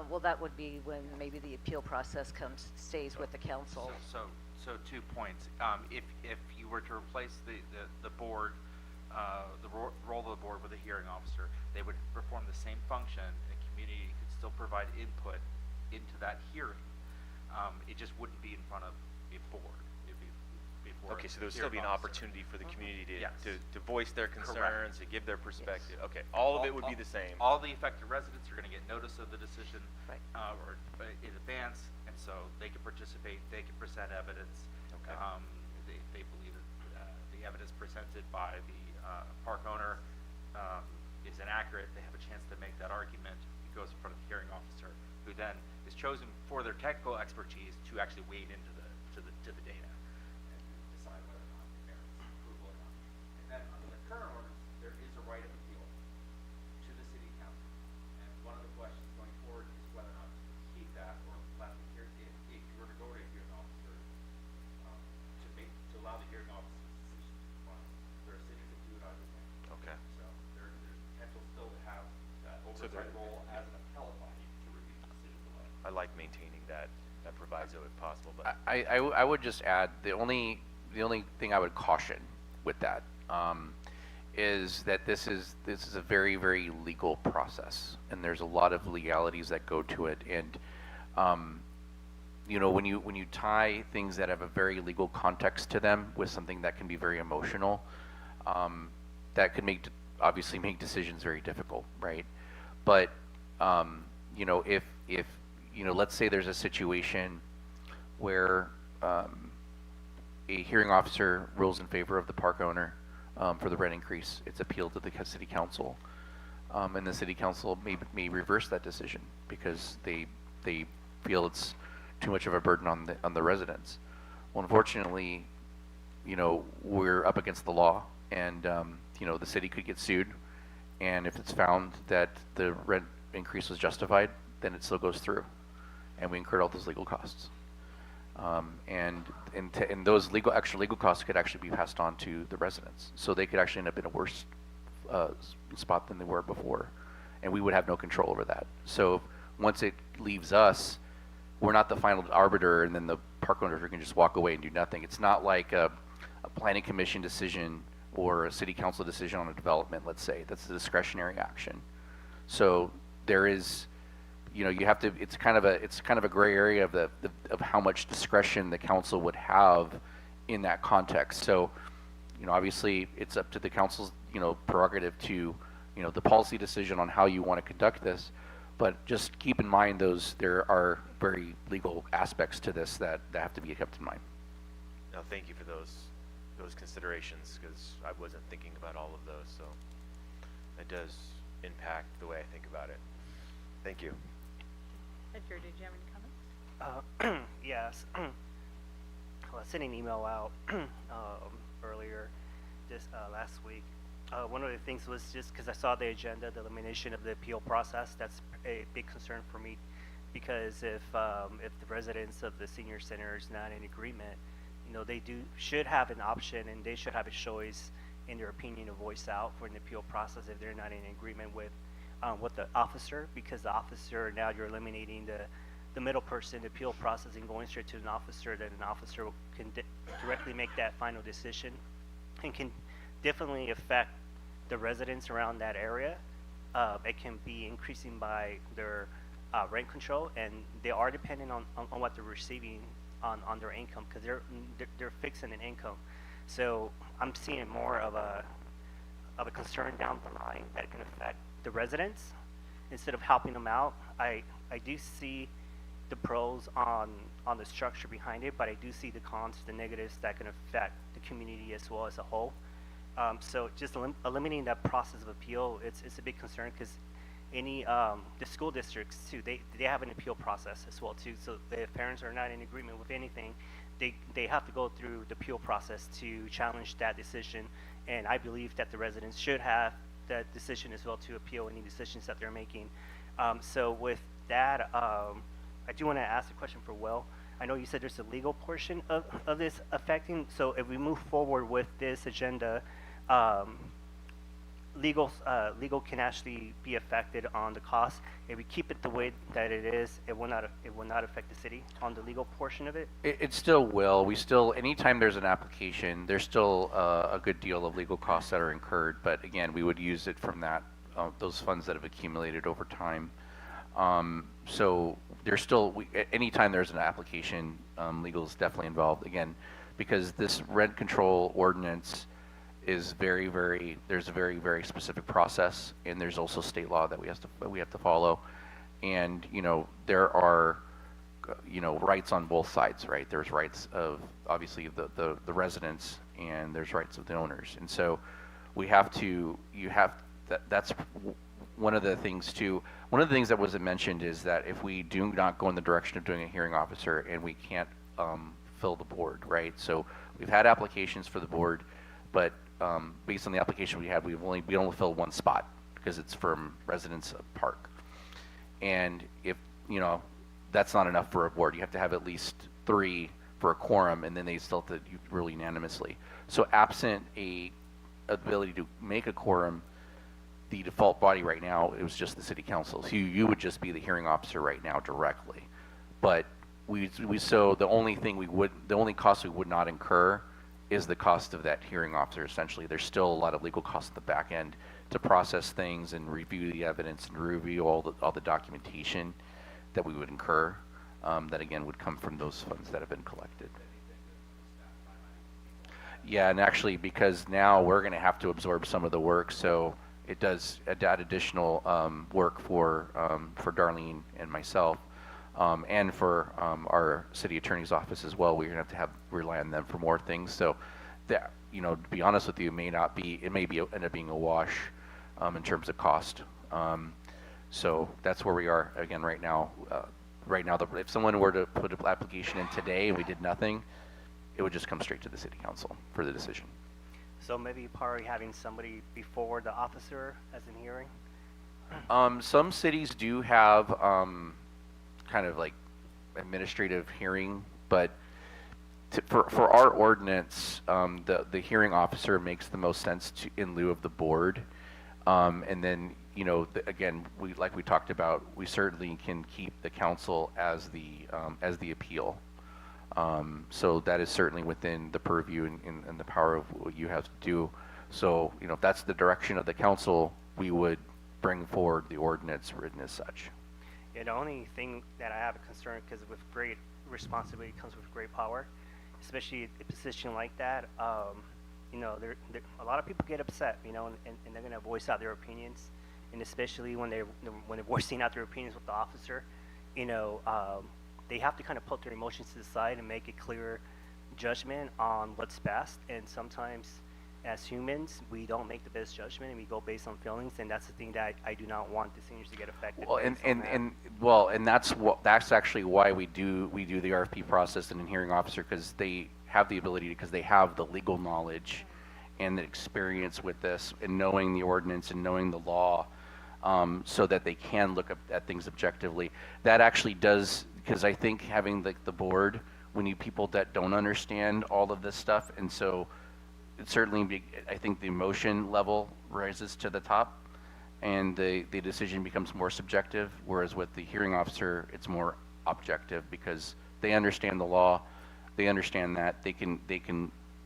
Well, that would be when maybe the appeal process stays with the council. So 2 points. If you were to replace the board, the role of the board with a hearing officer, they would perform the same function. The community could still provide input into that hearing. It just wouldn't be in front of a board. It'd be before. Okay, so there would still be an opportunity for the community to voice their concerns, to give their perspective. Yes. Okay, all of it would be the same. All the affected residents are going to get notice of the decision Right. or in advance, and so they can participate, they can present evidence. Okay. They believe that the evidence presented by the park owner is inaccurate. They have a chance to make that argument. It goes in front of the hearing officer, who then is chosen for their technical expertise to actually wade into the data and decide whether or not it merits approval or not. And then under the current ordinance, there is a right of appeal to the city council. And one of the questions going forward is whether or not to keep that or let the hearing, if you were to go to a hearing officer, to allow the hearing officer's decision to run. There are cities that do it either way. Okay. So there's potential still to have that So oversight role as an appellate body to review the decision below. I like maintaining that proviso if possible, but I would just add the only thing I would caution with that is that this is a very, very legal process, and there's a lot of legalities that go to it. And you know, when you tie things that have a very legal context to them with something that can be very emotional, that could obviously make decisions very difficult, right? But you know, if you know, let's say there's a situation where a hearing officer rules in favor of the park owner for the rent increase, it's appealed to the city council, and the city council may reverse that decision because they feel it's too much of a burden on the residents. Well, unfortunately, you know, we're up against the law, and you know, the city could get sued, and if it's found that the rent increase was justified, then it still goes through, and we incurred all those legal costs. And those extra legal costs could actually be passed on to the residents, so they could actually end up in a worse spot than they were before, and we would have no control over that. So once it leaves us, we're not the final arbiter, and then the park owners can just walk away and do nothing. It's not like a planning commission decision or a city council decision on a development, let's say. That's a discretionary action. So there is, you know, you have to, it's kind of a gray area of how much discretion the council would have in that context. So, you know, obviously it's up to the council's, you know, prerogative to, you know, the policy decision on how you want to conduct this, but just keep in mind there are very legal aspects to this that have to be kept in mind. no, thank you for those those considerations, because I wasn't thinking about all of those, so it does impact the way I think about it. Thank you. Edgar, did you have any comments? Yes. Well, I sent an email out earlier this last week. One of the things was just because I saw the agenda, the elimination of the appeal process. That's a big concern for me, because if the residents of the senior center is not in agreement, they should have an option, and they should have a choice in their opinion to voice out for an appeal process if they're not in agreement with the officer, because the officer, now you're eliminating the middle person, the appeal process, and going straight to an officer, that an officer can directly make that final decision and can definitely affect the residents around that area. It can be increasing by their rent control, and they are dependent on what they're receiving on their income, because they're fixing an income. So I'm seeing more of a concern down the line that can affect the residents instead of helping them out. I do see the pros on the structure behind it, but I do see the cons, the negatives that can affect the community as well as a whole. So just eliminating that process of appeal, it's a big concern, because the school districts too, they have an appeal process as well too. So if parents are not in agreement with anything, they have to go through the appeal process to challenge that decision. And I believe that the residents should have that decision as well to appeal any decisions that they're making. So with that, I do want to ask a question for Will. I know you said there's a legal portion of this affecting, so if we move forward with this agenda, legal can actually be affected on the cost. If we keep it the way that it is, it will not affect the city on the legal portion of it. It still will. Anytime there's an application, there's still a good deal of legal costs that are incurred. But again, we would use it from those funds that have accumulated over time. So there's still, anytime there's an application, legal is definitely involved. Again, because this rent control ordinance is there's a very, very specific process, and there's also state law that we have to follow. And, there are, rights on both sides, right? There's rights of, obviously, the residents, and there's rights of the owners. And so that's one of the things too. One of the things that wasn't mentioned is that if we do not go in the direction of doing a hearing officer, and we can't fill the board, right? So we've had applications for the board, but based on the application we had, we only filled one spot, because it's from residents of Park. And if that's not enough for a board, you have to have at least 3 for a quorum, and then they still have to rule unanimously. So absent a ability to make a quorum, the default body right now, it was just the city council. So you would just be the hearing officer right now directly. But the only cost we would not incur is the cost of that hearing officer. Essentially, there's still a lot of legal costs at the back end to process things and review the evidence and review all the documentation that we would incur. That again would come from those funds that have been collected. Yeah, and actually, because now we're going to have to absorb some of the work, so it does add additional work for Darlene and myself, and for our city attorney's office as well. We're going to have to rely on them for more things. So, that, to be honest with you, it may end up being a wash in terms of cost. So that's where we are again right now. If someone were to put an application in today and we did nothing, it would just come straight to the city council for the decision. So maybe probably having somebody before the officer as in hearing. Some cities do have kind of like administrative hearing, but for our ordinance, the hearing officer makes the most sense in lieu of the board. And then again, like we talked about, we certainly can keep the council as the appeal. So that is certainly within the purview and the power of what you have to do. So, if that's the direction of the council, we would bring forward the ordinance written as such. Yeah, the only thing that I have a concern, because with great responsibility comes with great power, especially a position like that. A lot of people get upset, and they're going to voice out their opinions, and especially when they're voicing out their opinions with the officer, they have to kind of put their emotions to the side and make it clear judgment on what's best, and sometimes as humans, we don't make the best judgment and we go based on feelings, and that's the thing that I do not want the seniors to get affected. Well, based on that. and that's actually why we do the RFP process and a hearing officer, because they have the ability, because they have the legal knowledge and the experience with this and knowing the ordinance and knowing the law, so that they can look at things objectively. That actually does, because I think having the board, we need people that don't understand all of this stuff, and so it certainly I think the emotion level rises to the top, and the decision becomes more subjective, whereas with the hearing officer, it's more objective because they understand the law, they understand that they can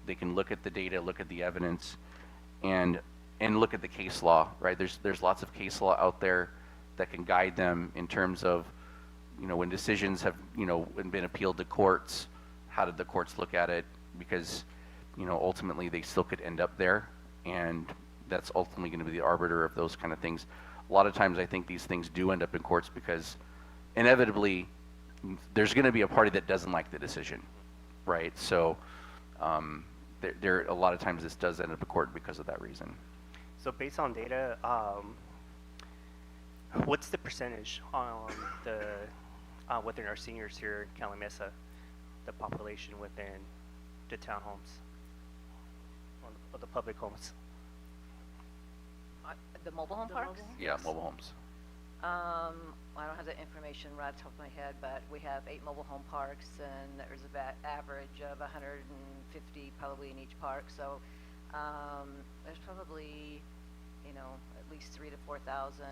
look at the data, look at the evidence, and look at the case law, right? There's lots of case law out there that can guide them in terms of, when decisions have, been appealed to courts, how did the courts look at it? Because, ultimately they still could end up there, and that's ultimately going to be the arbiter of those kind of things. A lot of times I think these things do end up in courts because inevitably there's going to be a party that doesn't like the decision, right? So there a lot of times this does end up in court because of that reason. So based on data, what's the percentage on the within our seniors here in Calimesa, the population within the townhomes, or the public homes? The mobile home The parks? mobile home? Yeah, mobile homes. I don't have that information right off the top of my head, but we have 8 mobile home parks, and there's about average of 150 probably in each park. So there's probably, at least 3,000 to 4,000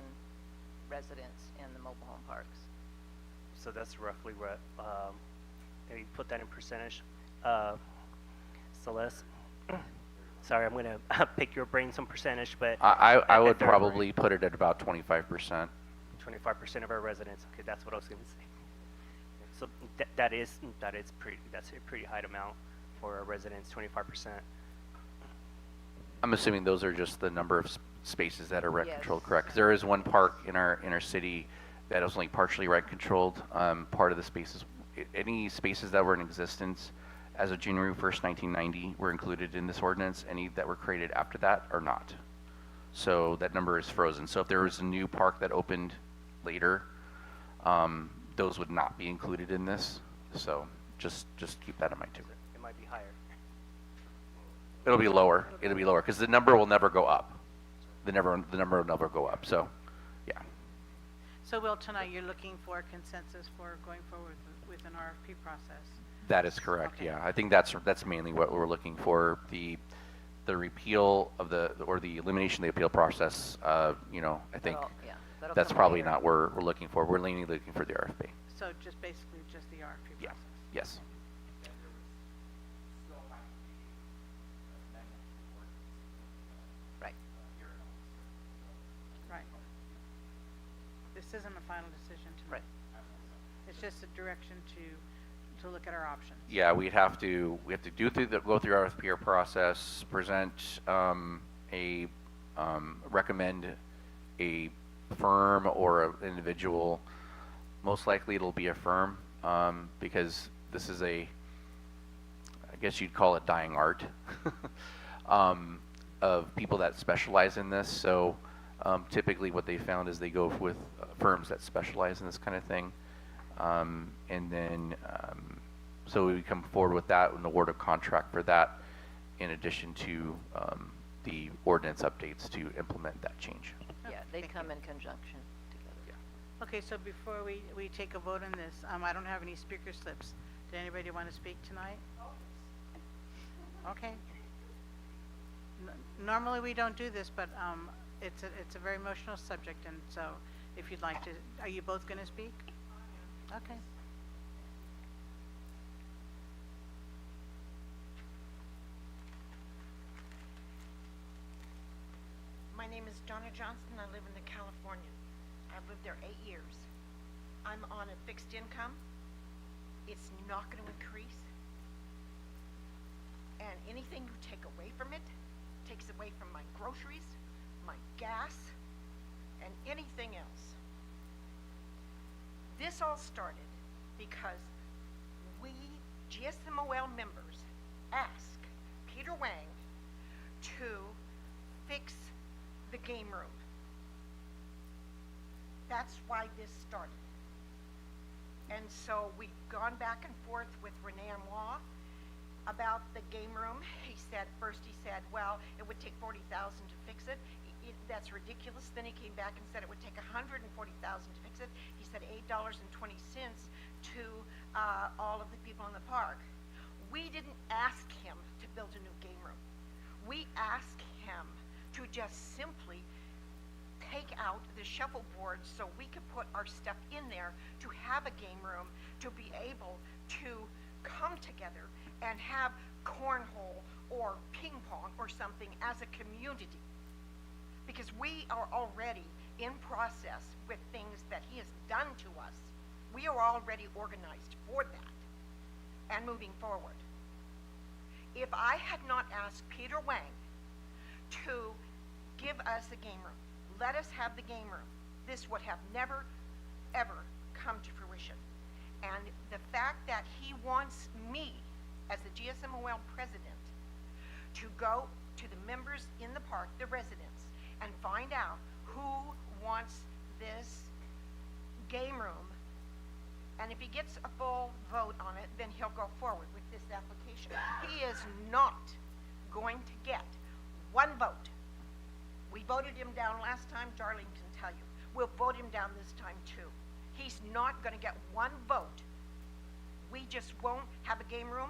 residents in the mobile home parks. So that's roughly what, maybe put that in percentage. Celeste, sorry, I'm gonna pick your brain some percentage, but I would if they're probably put it at about 25%. 25% of our residents. Okay, that's what I was gonna say. So that's a pretty high amount for our residents, 25%. I'm assuming those are just the number of spaces that are rent Yes. controlled, correct? 'Cause there is one park in our city that is only partially rent controlled. Part of the spaces, any spaces that were in existence as of January 1st, 1990 were included in this ordinance. Any that were created after that are not. So that number is frozen. So if there was a new park that opened later, those would not be included in this. So just keep that in mind too. It might be higher. It'll be lower. It'll be lower because the number will never go up. The number will never go up. So, yeah. So Will, tonight you're looking for consensus for going forward with an RFP process? That is correct. Okay. Yeah, I think that's mainly what we're looking for. The repeal of or the elimination of the appeal process. I think That'll that's come probably later. not what we're looking for. We're looking for the RFP. So just basically just the RFP Yeah. process? Yes. Right. Right. This isn't a final decision tonight? Right. It's just a direction to look at our options? Yeah, we have to go through RFP process, present recommend a firm or an individual. Most likely it'll be a firm, because this is I guess you'd call it dying art, of people that specialize in this. So typically what they found is they go with firms that specialize in this kind of thing. And then, so we come forward with that and award a contract for that, in addition to the ordinance updates to implement that change. Yeah, they Thank come you. in conjunction together. Yeah. Okay, so before we take a vote on this, I don't have any speaker slips. Did anybody want to speak tonight? Okay. Normally we don't do this, but it's a very emotional subject, and so if you'd like to, are you both going to speak? Okay. My name is Donna Johnson. I live in California. I've lived there 8 years. I'm on a fixed income. It's not going to increase. And anything you take away from it takes away from my groceries, my gas, and anything else. This all started because we GSMOL members ask Peter Wang to fix the game room. That's why this started. And so we've gone back and forth with Renee and Law about the game room. He said, well, it would take $40,000 to fix it. That's ridiculous. Then he came back and said it would take $140,000 to fix it. He said $8.20 to all of the people in the park. We didn't ask him to build a new game room. We asked him to just simply take out the shuffleboard so we could put our stuff in there to have a game room, to be able to come together and have cornhole or ping pong or something as a community. Because we are already in process with things that he has done to us. We are already organized for that and moving forward. If I had not asked Peter Wang to give us a game room, let us have the game room, this would have never, ever come to fruition. And the fact that he wants me, as the GSMOL president, to go to the members in the park, the residents, and find out who wants this game room, and if he gets a full vote on it, then he'll go forward with this application. He is not going to get one vote. We voted him down last time. Darlene can tell you. We'll vote him down this time too. He's not going to get one vote. We just won't have a game room,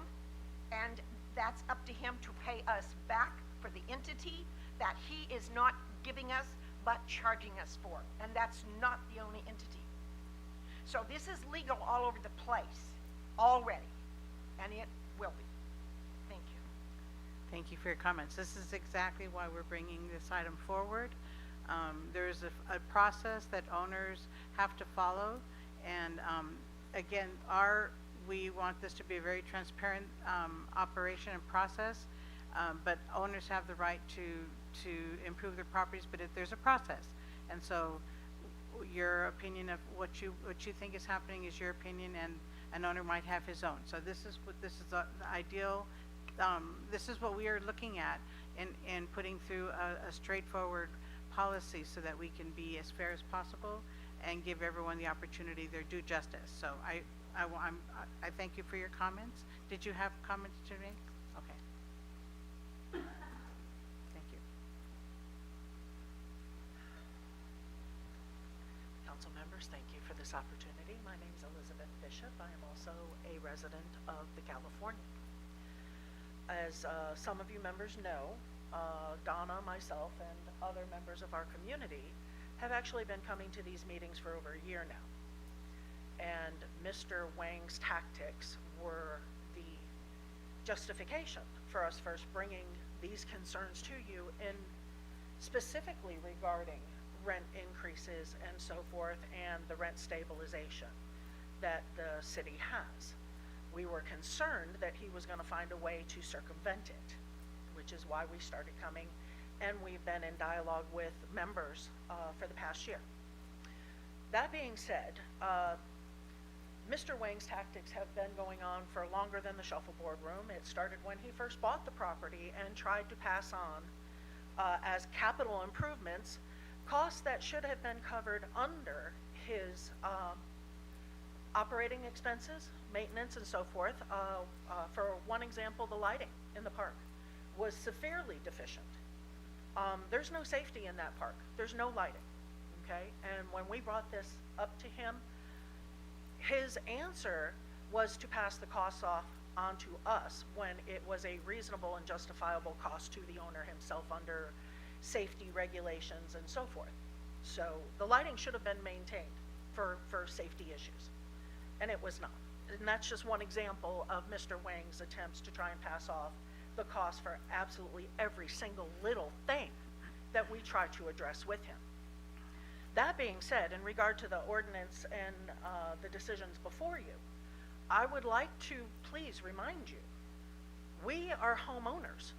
and that's up to him to pay us back for the entity that he is not giving us but charging us for, and that's not the only entity. So this is legal all over the place already, and it will be. Thank you. Thank you for your comments. This is exactly why we're bringing this item forward. There's a process that owners have to follow, and again, we want this to be a very transparent operation and process, but owners have the right to improve their properties, but there's a process. And so your opinion of what you think is happening is your opinion, and an owner might have his own. So this is the ideal, this is what we are looking at in putting through a straightforward policy so that we can be as fair as possible and give everyone the opportunity their due justice. So I thank you for your comments. Did you have comments to make? Okay. Thank you. Council members, thank you for this opportunity. My name is Elizabeth Bishop. I am also a resident of the California. As some of you members know, Donna, myself, and other members of our community have actually been coming to these meetings for over a year now. And Mr. Wang's tactics were the justification for us first bringing these concerns to you, in specifically regarding rent increases and so forth, and the rent stabilization that the city has. We were concerned that he was going to find a way to circumvent it, which is why we started coming, and we've been in dialogue with members for the past year. That being said, Mr. Wang's tactics have been going on for longer than the shuffleboard room. It started when he first bought the property and tried to pass on as capital improvements costs that should have been covered under his operating expenses, maintenance, and so forth. For one example, the lighting in the park was severely deficient. There's no safety in that park. There's no lighting, okay? And when we brought this up to him, his answer was to pass the costs off onto us when it was a reasonable and justifiable cost to the owner himself under safety regulations and so forth. So the lighting should have been maintained for safety issues, and it was not. And that's just one example of Mr. Wang's attempts to try and pass off the cost for absolutely every single little thing that we try to address with him. That being said, in regard to the ordinance and the decisions before you, I would like to please remind you, we are homeowners,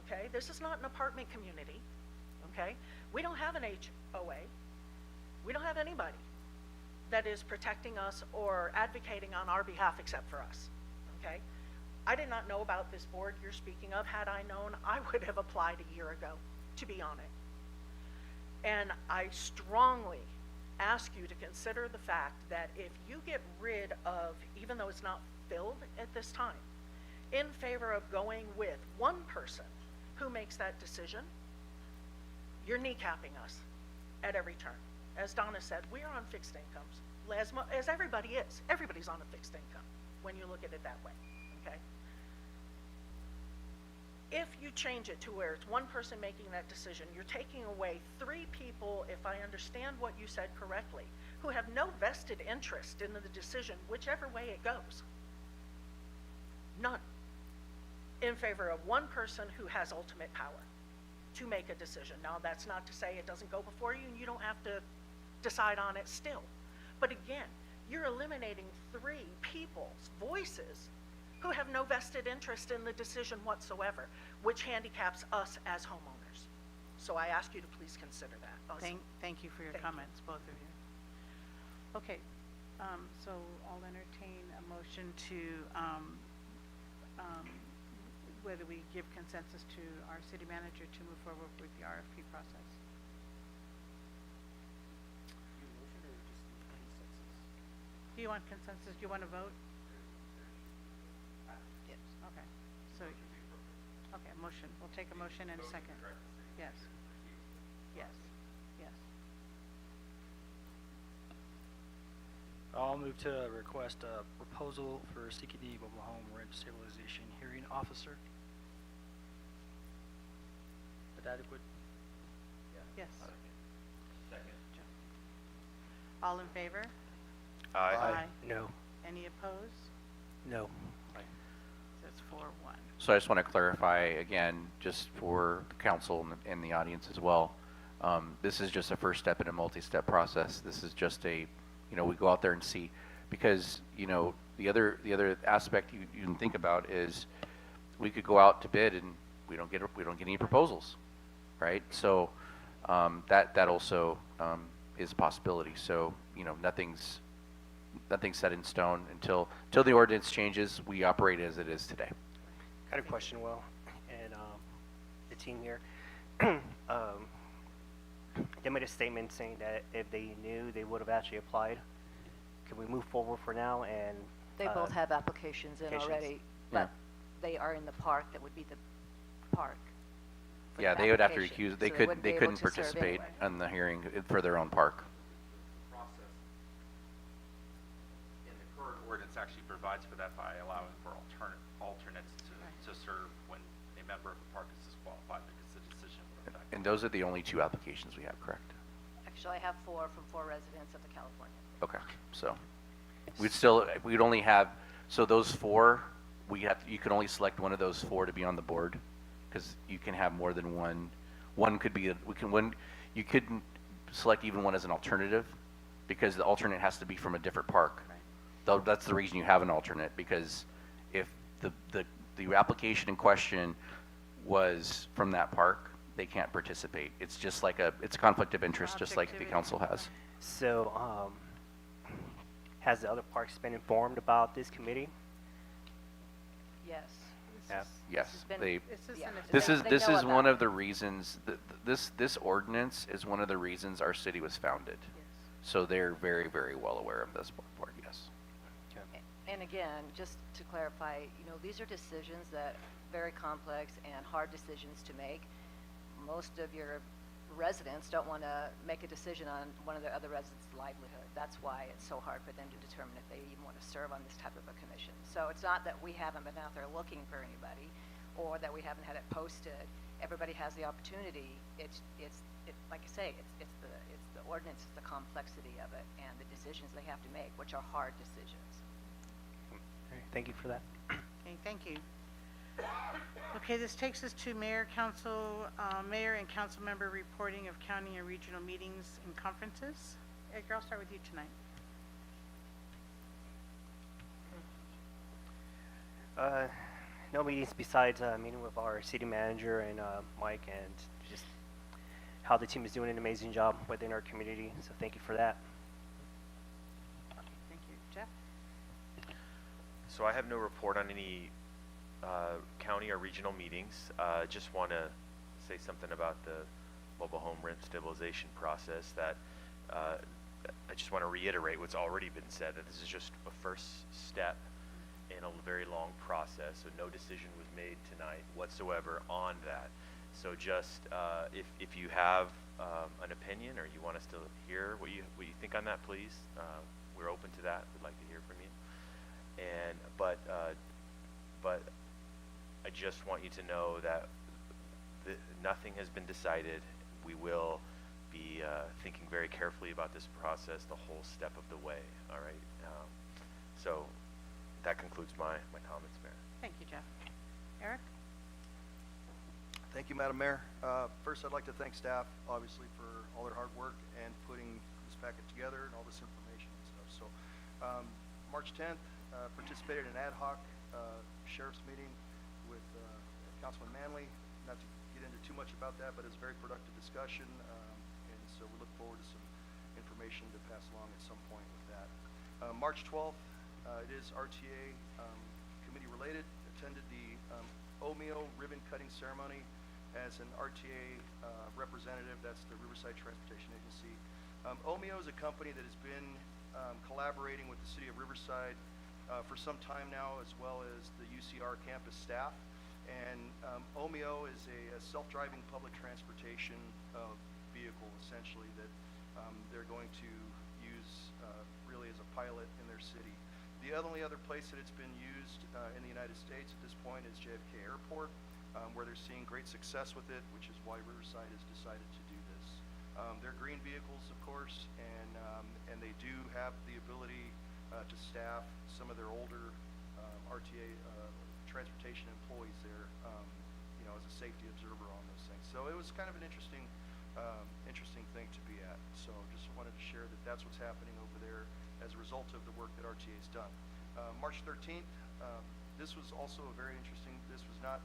okay? This is not an apartment community, okay? We don't have an HOA. We don't have anybody that is protecting us or advocating on our behalf except for us, okay? I did not know about this board you're speaking of. Had I known, I would have applied a year ago to be on it. And I strongly ask you to consider the fact that if you get rid of, even though it's not filled at this time, in favor of going with one person who makes that decision, you're kneecapping us at every turn. As Donna said, we are on fixed incomes, as everybody is. Everybody's on a fixed income when you look at it that way, okay? If you change it to where it's one person making that decision, you're taking away 3 people, if I understand what you said correctly, who have no vested interest in the decision, whichever way it goes. None. In favor of one person who has ultimate power to make a decision. Now, that's not to say it doesn't go before you and you don't have to decide on it still. But again, you're eliminating 3 people's voices who have no vested interest in the decision whatsoever, which handicaps us as homeowners. So I ask you to please consider that. Thank you for your comments, both of you. Okay, so I'll entertain a motion to, whether we give consensus to our city manager to move forward with the RFP process. Do you want consensus? Do you want to vote? Yes. Okay. So, okay, motion. We'll take a motion and a second. Yes. Yes. Yes. I'll move to request a proposal for CKD mobile home rent stabilization hearing officer. Is that adequate? Yes. All in favor? Aye. No. Any opposed? No. That's 4-1. So I just want to clarify again, just for the council and the audience as well. This is just a first step in a multi-step process. This is just a, we go out there and see, because, the other aspect you can think about is we could go out to bid and we don't get any proposals, right? So that also is a possibility. So nothing's set in stone until the ordinance changes. We operate as it is today. Got a question, Will, and the team here. They made a statement saying that if they knew, they would have actually applied. Can we move forward for now? And They both have applications in applications. already, but they are in the park. That would be the park. for Yeah, the they would have to application, recuse. They so couldn't. They wouldn't be able couldn't to serve participate anyway. on the hearing for their own park. Process in the current ordinance actually provides for that by allowing for alternates to serve when a member of the park is disqualified because the decision would affect. And those are the only 2 applications we have, correct? Actually, I have 4 from 4 residents of the California. Okay, so we'd only have, so those 4, you can only select one of those 4 to be on the board, because you can have more than one. One could be, you couldn't select even one as an alternative, because the alternate has to be from a different park. Though that's the reason you have an alternate, because if the application in question was from that park, they can't participate. It's just like it's a conflict of interest, just like the Objectivity. council has. so, has the other parks been informed about this committee? Yes. Yeah. Yes, has been- they. This is Yeah. an This They- is they this know is one about of the reasons that this ordinance is one of the reasons our city was founded. Yes. So they're very, very well aware of this part. Yes. And again, just to clarify, these are decisions that very complex and hard decisions to make. Most of your residents don't want to make a decision on one of their other residents' livelihood. That's why it's so hard for them to determine if they even want to serve on this type of a commission. So it's not that we haven't been out there looking for anybody, or that we haven't had it posted. Everybody has the opportunity. It's like I say, it's the ordinance, it's the complexity of it, and the decisions they have to make, which are hard decisions. Thank you for that. Okay, thank you. Okay, this takes us to mayor and council member reporting of county and regional meetings and conferences. Edgar, I'll start with you tonight. No meetings besides meeting with our city manager and Mike, and just how the team is doing an amazing job within our community. So thank you for that. Thank you. Jeff? So I have no report on any county or regional meetings. Just want to say something about the mobile home rent stabilization process that I just want to reiterate what's already been said, that this is just a first step in a very long process. So no decision was made tonight whatsoever on that. So just if you have an opinion or you want us to hear what you think on that, please. We're open to that. We'd like to hear from you. And but I just want you to know that nothing has been decided. We will be thinking very carefully about this process the whole step of the way. All right. So that concludes my comments, Mayor. Thank you, Jeff. Eric? Thank you, Madam Mayor. First, I'd like to thank staff, obviously, for all their hard work and putting this packet together and all this information and stuff. So, March 10th, participated in an ad hoc sheriff's meeting with Councilman Manley. Not to get into too much about that, but it was a very productive discussion, and so we look forward to some information to pass along at some point with that. March 12th, it is RTA committee related. Attended the OMEO ribbon cutting ceremony as an RTA representative. That's the Riverside Transportation Agency. OMEO is a company that has been collaborating with the city of Riverside for some time now, as well as the UCR campus staff. And OMEO is a self-driving public transportation vehicle, essentially, that they're going to use really as a pilot in their city. The only other place that it's been used in the United States at this point is JFK Airport, where they're seeing great success with it, which is why Riverside has decided to do this. They're green vehicles, of course, and they do have the ability to staff some of their older RTA transportation employees there, as a safety observer on those things. So it was kind of an interesting thing to be at. So just wanted to share that that's what's happening over there as a result of the work that RTA has done. March 13th, this was also a very interesting, this was not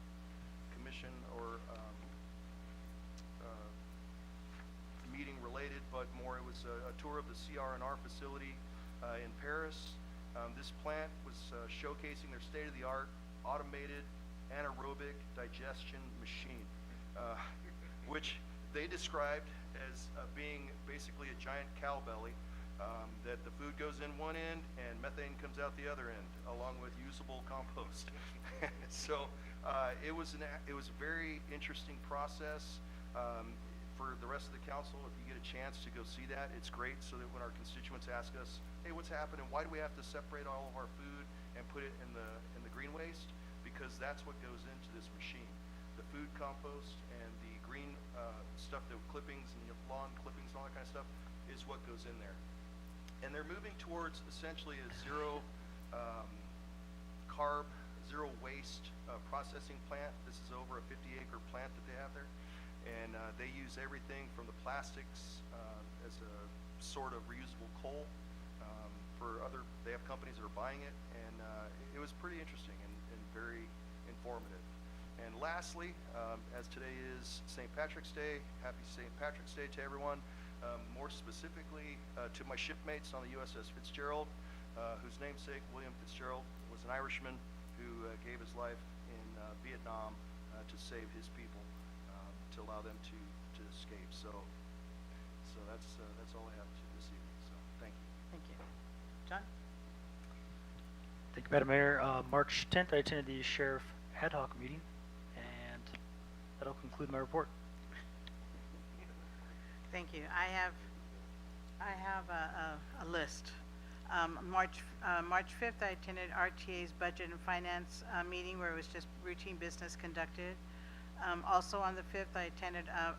commission or meeting related, but more it was a tour of the CR&R facility in Paris. This plant was showcasing their state-of-the-art automated anaerobic digestion machine, which they described as being basically a giant cow belly, that the food goes in one end and methane comes out the other end, along with usable compost. So it was a very interesting process. For the rest of the council, if you get a chance to go see that, it's great, so that when our constituents ask us, hey, what's happening? Why do we have to separate all of our food and put it in the green waste? Because that's what goes into this machine. The food compost and the green stuff, the clippings and your lawn clippings and all that kind of stuff is what goes in there. And they're moving towards essentially a zero carb, zero waste processing plant. This is over a 50-acre plant that they have there. And they use everything from the plastics as a sort of reusable coal they have companies that are buying it, and it was pretty interesting and very informative. And lastly, as today is St. Patrick's Day, happy St. Patrick's Day to everyone. More specifically to my shipmates on the USS Fitzgerald, whose namesake, William Fitzgerald, was an Irishman who gave his life in Vietnam to save his people, to allow them to escape. So that's all I have this evening. So thank you. Thank you. John? Thank you, Madam Mayor. March 10th, I attended the Sheriff Ad Hoc meeting, and that'll conclude my report. Thank you. I have a list. March 5th, I attended RTA's Budget and Finance meeting, where it was just routine business conducted. Also on the 5th, I attended a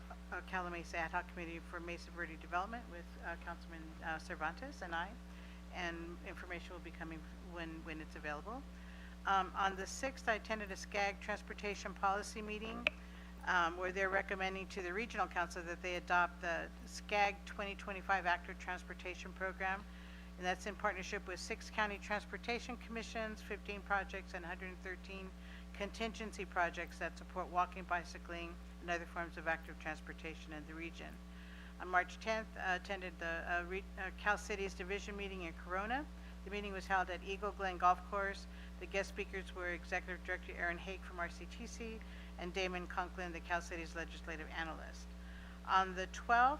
Calimesa Ad Hoc Committee for Mesa Verde Development with Councilman Cervantes and I, and information will be coming when it's available. On the 6th, I attended a SCAG Transportation Policy meeting, where they're recommending to the Regional Council that they adopt the SCAG 2025 Active Transportation Program, and that's in partnership with 6 county transportation commissions, 15 projects, and 113 contingency projects that support walking, bicycling, and other forms of active transportation in the region. On March 10th, attended the Cal Cities Division meeting in Corona. The meeting was held at Eagle Glen Golf Course. The guest speakers were Executive Director Aaron Haig from RCTC and Damon Conklin, the Cal City's legislative analyst. On the 12th,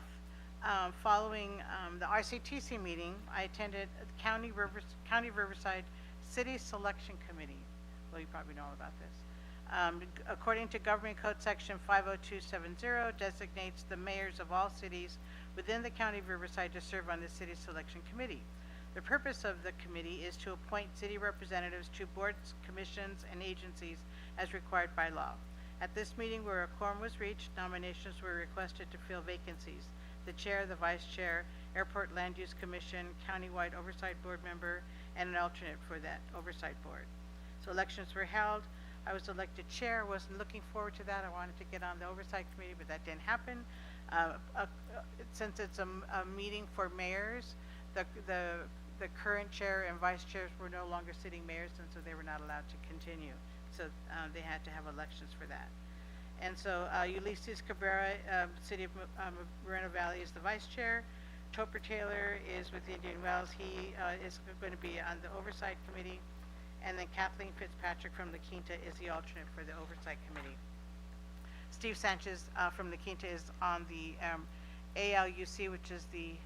following the RCTC meeting, I attended the County Riverside City Selection Committee. Well, you probably know all about this. According to Government Code Section 50270, designates the mayors of all cities within the County of Riverside to serve on the City Selection Committee. The purpose of the committee is to appoint city representatives to boards, commissions, and agencies as required by law. At this meeting where a quorum was reached, nominations were requested to fill vacancies: the chair, the vice chair, Airport Land Use Commission, countywide oversight board member, and an alternate for that oversight board. So elections were held. I was elected chair. Wasn't looking forward to that. I wanted to get on the oversight committee, but that didn't happen. Since it's a meeting for mayors, the current chair and vice chairs were no longer sitting mayors, and so they were not allowed to continue. So they had to have elections for that. And so Ulysses Cabrera, City of Moreno Valley, is the vice chair. Topper Taylor is with Indian Wells. He is going to be on the oversight committee. And then Kathleen Fitzpatrick from La Quinta is the alternate for the oversight committee. Steve Sanchez from La Quinta is on the ALUC, which is the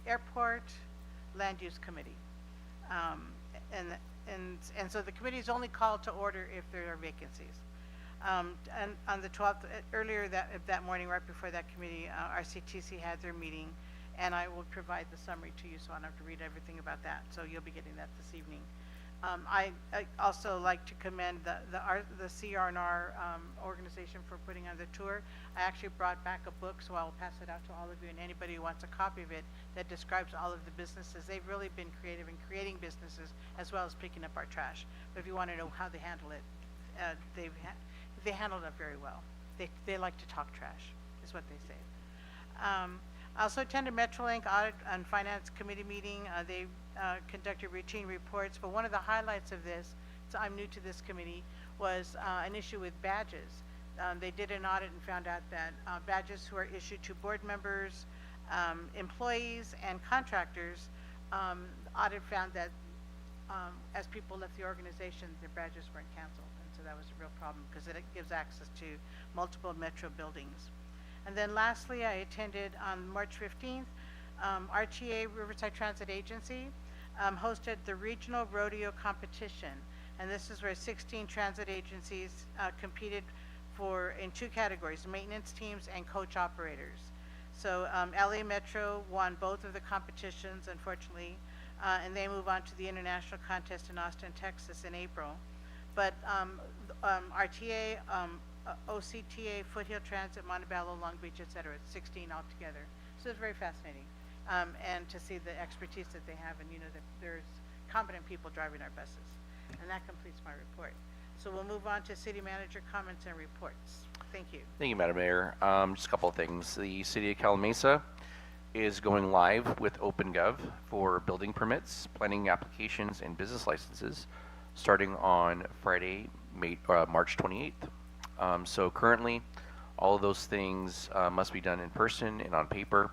Airport Land Use Committee. And so the committee is only called to order if there are vacancies. And on the 12th, earlier that morning, right before that committee, RCTC had their meeting, and I will provide the summary to you, so I don't have to read everything about that. So you'll be getting that this evening. I also like to commend the CR&R organization for putting on the tour. I actually brought back a book, so I will pass it out to all of you and anybody who wants a copy of it, that describes all of the businesses. They've really been creative in creating businesses as well as picking up our trash. But if you want to know how they handle it, they handled it very well. They like to talk trash, is what they say. I also attended MetroLink Audit and Finance Committee meeting. They conducted routine reports, but one of the highlights of this, so I'm new to this committee, was an issue with badges. They did an audit and found out that badges who are issued to board members, employees, and contractors, audit found that as people left the organization, their badges weren't canceled. And so that was a real problem because it gives access to multiple Metro buildings. And then lastly, I attended on March 15th, RTA Riverside Transit Agency hosted the Regional Rodeo Competition. And this is where 16 transit agencies competed in two categories: maintenance teams and coach operators. So LA Metro won both of the competitions, unfortunately, and they move on to the international contest in Austin, Texas in April. But RTA, OCTA, Foothill Transit, Montebello, Long Beach, etc. It's 16 altogether. So it's very fascinating. And to see the expertise that they have, and you know that there's competent people driving our buses. And that completes my report. So we'll move on to City Manager comments and reports. Thank you. Thank you, Madam Mayor. Just a couple of things. The City of Calimesa is going live with OpenGov for building permits, planning applications, and business licenses starting on Friday, March 28th. So currently, all of those things must be done in person and on paper,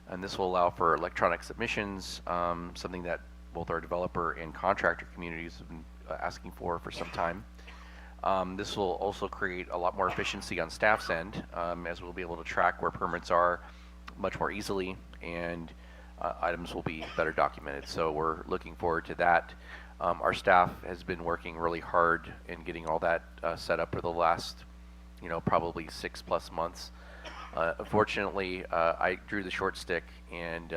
and this will allow for electronic submissions, something that both our developer and contractor communities have been asking for some time. This will also create a lot more efficiency on staff's end, as we'll be able to track where permits are much more easily, and items will be better documented. So we're looking forward to that. Our staff has been working really hard in getting all that set up for the last, probably 6+ months. Unfortunately, I drew the short stick, and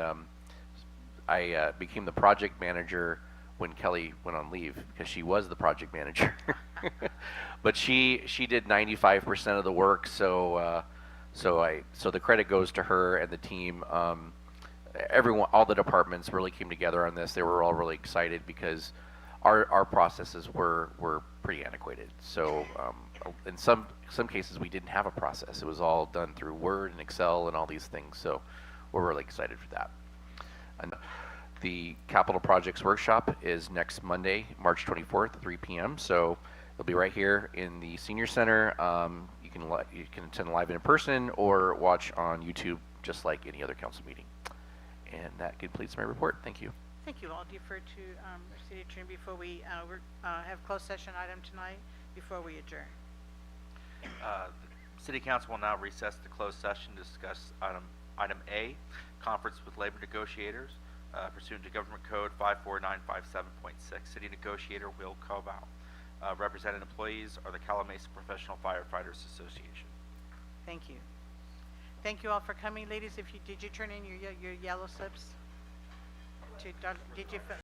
I became the project manager when Kelly went on leave, because she was the project manager. But she did 95% of the work, so the credit goes to her and the team. Everyone, all the departments really came together on this. They were all really excited because our processes were pretty antiquated. So in some cases we didn't have a process. It was all done through Word and Excel and all these things. So we're really excited for that. And the Capital Projects Workshop is next Monday, March 24th at 3 p.m. So it'll be right here in the Senior Center. You can attend live in person or watch on YouTube, just like any other council meeting. And that completes my report. Thank you. Thank you. I'll defer to our city attorney before we have closed session item tonight, before we adjourn. The City Council will now recess to closed session to discuss item A, conference with labor negotiators pursuant to Government Code 54957.6. City negotiator Will Koval. Represented employees are the Calimesa Professional Firefighters Association. Thank you. Thank you all for coming. Ladies, if you did you turn in your yellow slips? Did you